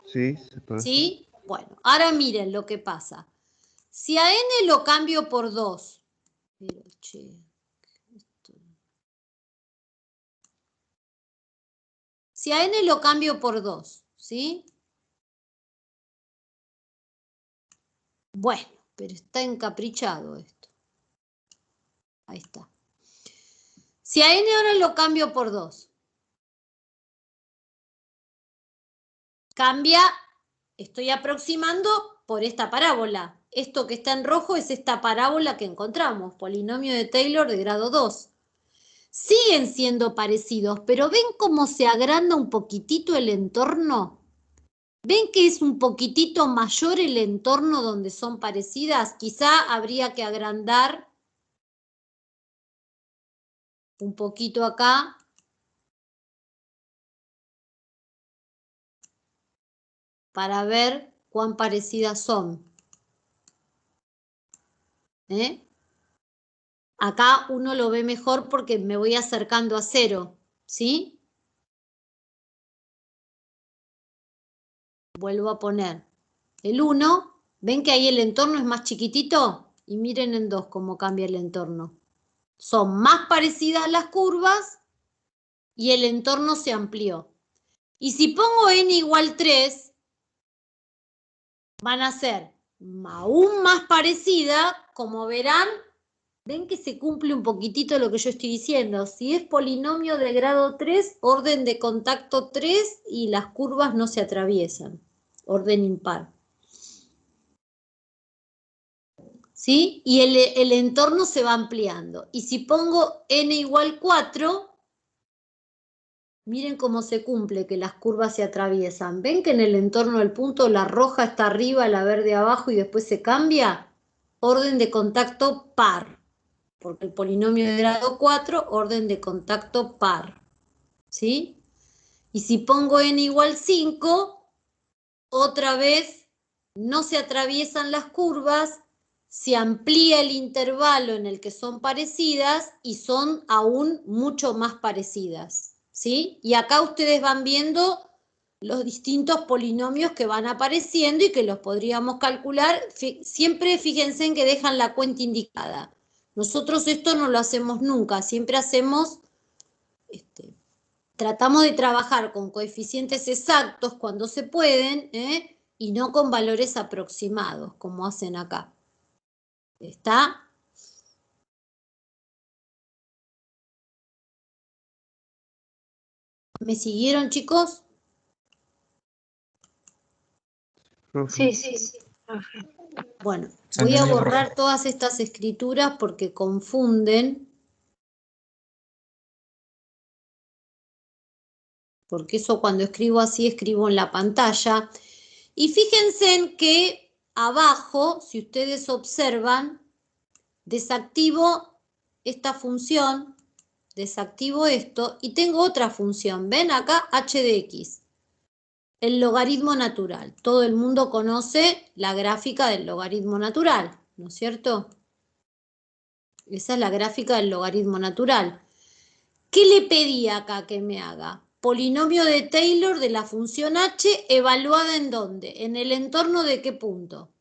Sí, se parece. ¿Sí? Bueno, ahora miren lo que pasa. Si a n lo cambio por 2, pero che, si a n lo cambio por 2, ¿sí? Bueno, pero está encaprichado esto. Ahí está. Si a n ahora lo cambio por 2, cambia, estoy aproximando por esta parábola. Esto que está en rojo es esta parábola que encontramos, polinomio de Taylor de grado 2. Siguen siendo parecidos, pero ¿ven cómo se agranda un poquitito el entorno? ¿Ven que es un poquitito mayor el entorno donde son parecidas? Quizá habría que agrandar un poquito acá. Para ver cuán parecidas son. Acá uno lo ve mejor porque me voy acercando a 0, ¿sí? Vuelvo a poner el 1. ¿Ven que ahí el entorno es más chiquitito? Y miren en 2 cómo cambia el entorno. Son más parecidas las curvas y el entorno se amplió. Y si pongo n igual 3, van a ser aún más parecidas, como verán. ¿Ven que se cumple un poquitito lo que yo estoy diciendo? Si es polinomio de grado 3, orden de contacto 3 y las curvas no se atraviesan. Orden impar. ¿Sí? Y el entorno se va ampliando. Y si pongo n igual 4, miren cómo se cumple que las curvas se atraviesan. ¿Ven que en el entorno del punto la roja está arriba, la verde abajo y después se cambia? Orden de contacto par. Porque el polinomio de grado 4, orden de contacto par. ¿Sí? Y si pongo n igual 5, otra vez no se atraviesan las curvas, se amplía el intervalo en el que son parecidas y son aún mucho más parecidas. ¿Sí? Y acá ustedes van viendo los distintos polinomios que van apareciendo y que los podríamos calcular. Siempre fíjense en que dejan la cuenta indicada. Nosotros esto no lo hacemos nunca, siempre hacemos, tratamos de trabajar con coeficientes exactos cuando se pueden, y no con valores aproximados, como hacen acá. ¿Está? ¿Me siguieron, chicos? Profe. Sí. Bueno, Se voy a entendió, borrar profe. todas estas escrituras porque confunden. Porque eso cuando escribo así, escribo en la pantalla. Y fíjense en que abajo, si ustedes observan, desactivo esta función, desactivo esto y tengo otra función. ¿Ven acá? h de x. El logaritmo natural. Todo el mundo conoce la gráfica del logaritmo natural, ¿no es cierto? Esa es la gráfica del logaritmo natural. ¿Qué le pedí acá que me haga? Polinomio de Taylor de la función h evaluada ¿en dónde? ¿En el entorno de qué punto?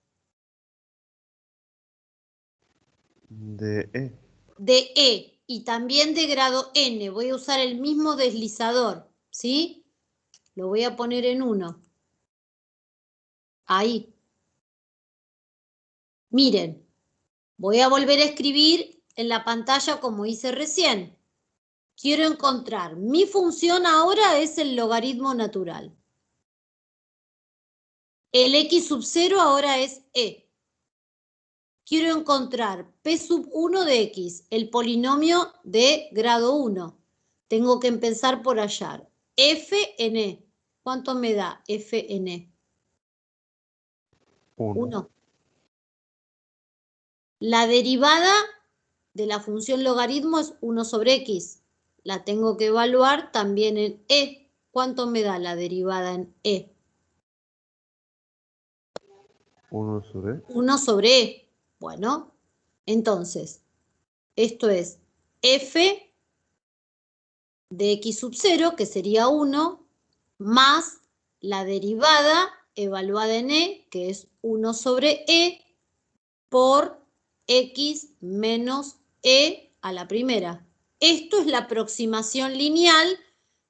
De E. De E y también de grado n. Voy a usar el mismo deslizador, ¿sí? Lo voy a poner en 1. Ahí. Miren, voy a volver a escribir en la pantalla como hice recién. Quiero encontrar, mi función ahora es el logaritmo natural. El x sub 0 ahora es e. Quiero encontrar p sub 1 de x, el polinomio de grado 1. Tengo que empezar por hallar f en e. ¿Cuánto me da f en e? 1. La derivada de la función logaritmo es 1 sobre x. La tengo que evaluar también en e. ¿Cuánto me da la derivada en e? 1 sobre 1 sobre e. Bueno, entonces, esto es f de x sub 0, que sería 1, más la derivada evaluada en e, que es 1 sobre e, por x menos e a la primera. Esto es la aproximación lineal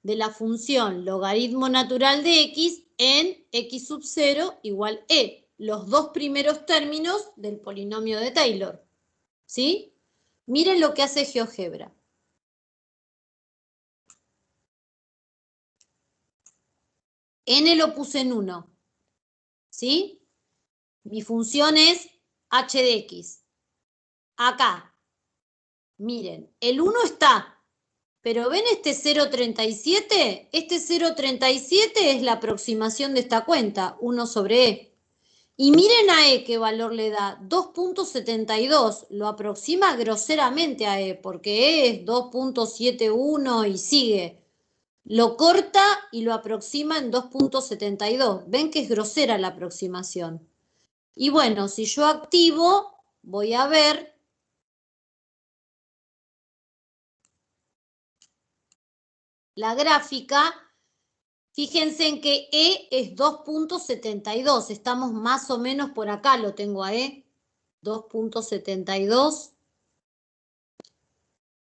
de la función logaritmo natural de x en x sub 0 igual e, los dos primeros términos del polinomio de Taylor. ¿Sí? Miren lo que hace GeoGebra. N lo puse en 1. ¿Sí? Mi función es h de x. Acá. Miren, el 1 está, pero ¿ven este 0,37? Este 0,37 es la aproximación de esta cuenta, 1 sobre e. Y miren a e qué valor le da, 2.72. Lo aproxima groseramente a e, porque e es 2.71 y sigue. Lo corta y lo aproxima en 2.72. Ven que es grosera la aproximación. Y bueno, si yo activo, voy a ver la gráfica. Fíjense en que e es 2.72. Estamos más o menos por acá, lo tengo a e. 2.72.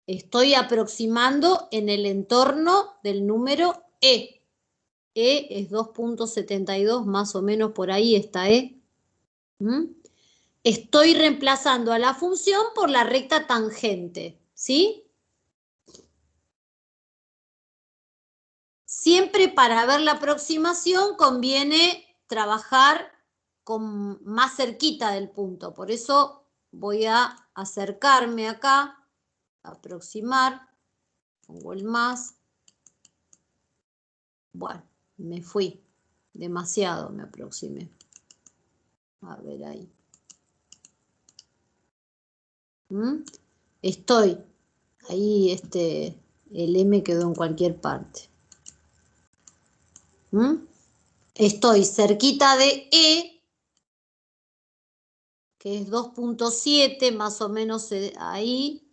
Estoy aproximando en el entorno del número e. E es 2.72, más o menos por ahí está e. Estoy reemplazando a la función por la recta tangente, ¿sí? Siempre para ver la aproximación conviene trabajar más cerquita del punto. Por eso voy a acercarme acá, aproximar, pongo el más. Bueno, me fui, demasiado me aproximé. A ver ahí. Estoy, ahí el M quedó en cualquier parte. Estoy cerquita de E, que es 2.7, más o menos ahí.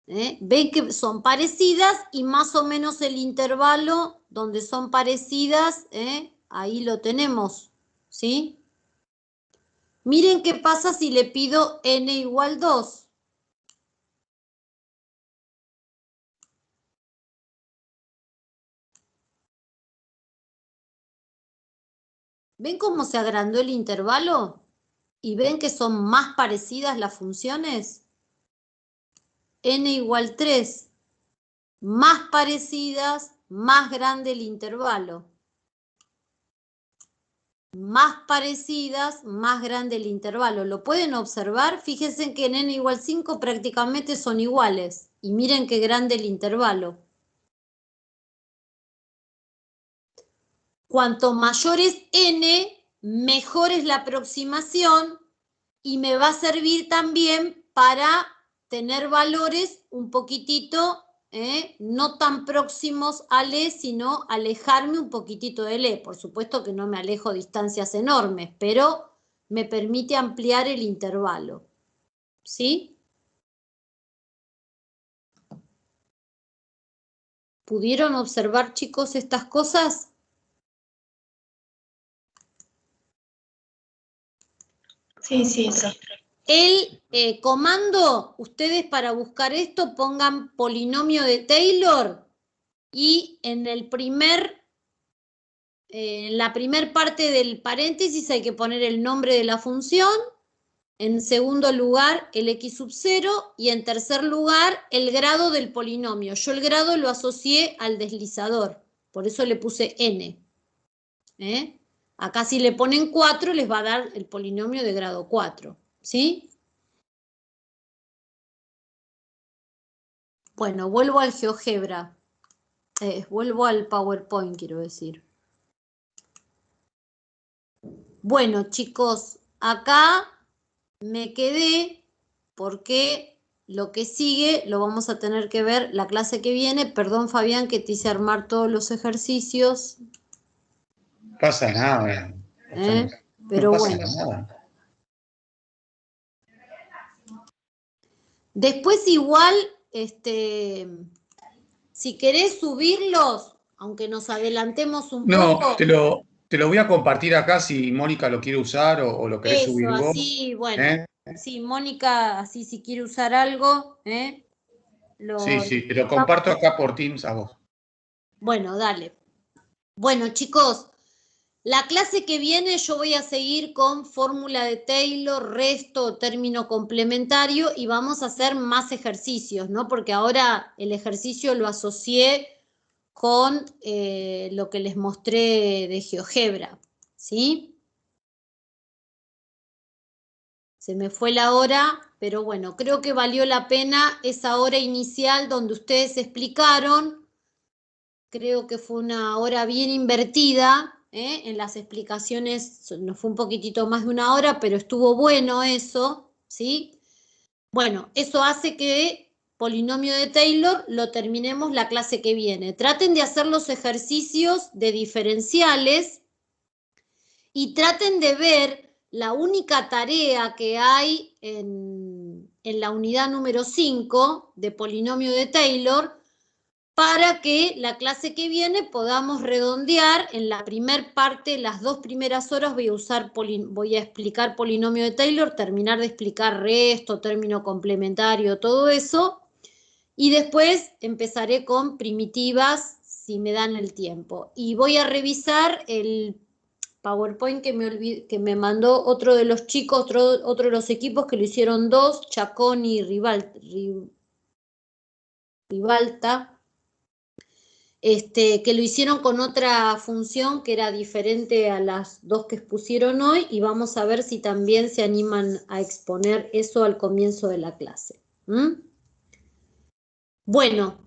Ven que son parecidas y más o menos el intervalo donde son parecidas, ahí lo tenemos, ¿sí? Miren qué pasa si le pido n igual 2. ¿Ven cómo se agrandó el intervalo? ¿Y ven que son más parecidas las funciones? N igual 3. Más parecidas, más grande el intervalo. Más parecidas, más grande el intervalo. ¿Lo pueden observar? Fíjense que en n igual 5 prácticamente son iguales. Y miren qué grande el intervalo. Cuanto mayor es n, mejor es la aproximación y me va a servir también para tener valores un poquitito, no tan próximos al E, sino alejarme un poquitito del E. Por supuesto que no me alejo distancias enormes, pero me permite ampliar el intervalo. ¿Sí? ¿Pudieron observar, chicos, estas cosas? Sí, sí, sí. El comando, ustedes para buscar esto pongan polinomio de Taylor y en el primer En la primer parte del paréntesis hay que poner el nombre de la función, en segundo lugar el x sub 0 y en tercer lugar el grado del polinomio. Yo el grado lo asocié al deslizador, por eso le puse n. Acá si le ponen 4 les va a dar el polinomio de grado 4, ¿sí? Bueno, vuelvo al GeoGebra, vuelvo al PowerPoint, quiero decir. Bueno, chicos, acá me quedé porque lo que sigue lo vamos a tener que ver la clase que viene. Perdón, Fabián, que te hice armar todos los ejercicios. No pasa nada. Pero no pasa bueno. nada. Después igual, si querés subirlos, aunque nos adelantemos un poco. Te lo voy a compartir acá si Mónica lo quiere usar o lo querés subir vos. Así, bueno. Sí, Mónica, así si quiere usar algo, Sí, te lo comparto acá por Teams a vos. Bueno, dale. Bueno, chicos, la clase que viene yo voy a seguir con fórmula de Taylor, resto, término complementario y vamos a hacer más ejercicios, ¿no? Porque ahora el ejercicio lo asocié con lo que les mostré de GeoGebra, ¿sí? Se me fue la hora, pero bueno, creo que valió la pena esa hora inicial donde ustedes explicaron. Creo que fue una hora bien invertida, en las explicaciones, nos fue un poquitito más de una hora, pero estuvo bueno eso, ¿sí? Bueno, eso hace que polinomio de Taylor lo terminemos la clase que viene. Traten de hacer los ejercicios de diferenciales y traten de ver la única tarea que hay en la unidad número 5 de polinomio de Taylor para que la clase que viene podamos redondear. En la primer parte, las 2 primeras horas voy a explicar polinomio de Taylor, terminar de explicar resto, término complementario, todo eso, y después empezaré con primitivas si me dan el tiempo. Y voy a revisar el PowerPoint que me mandó otro de los chicos, otro de los equipos que lo hicieron 2, Chacón y Ribalta, que lo hicieron con otra función que era diferente a las 2 que expusieron hoy, y vamos a ver si también se animan a exponer eso al comienzo de la clase. Bueno,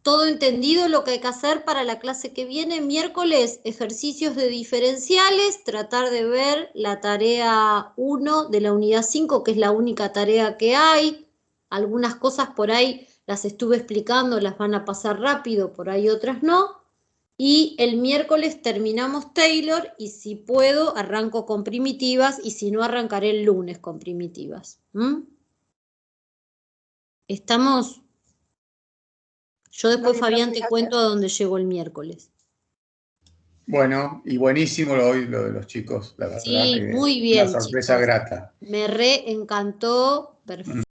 todo entendido lo que hay que hacer para la clase que viene, miércoles, ejercicios de diferenciales, tratar de ver la tarea 1 de la unidad 5, que es la única tarea que hay. Algunas cosas por ahí las estuve explicando, las van a pasar rápido, por ahí otras no. Y el miércoles terminamos Taylor y si puedo arranco con primitivas y si no arrancaré el lunes con primitivas. ¿Estamos? Yo después, Fabián, te cuento a dónde llego el miércoles. Bueno, y buenísimo lo de los chicos, la verdad. Sí, muy bien, una sorpresa chicos. grata. Me re encantó. Perfecto.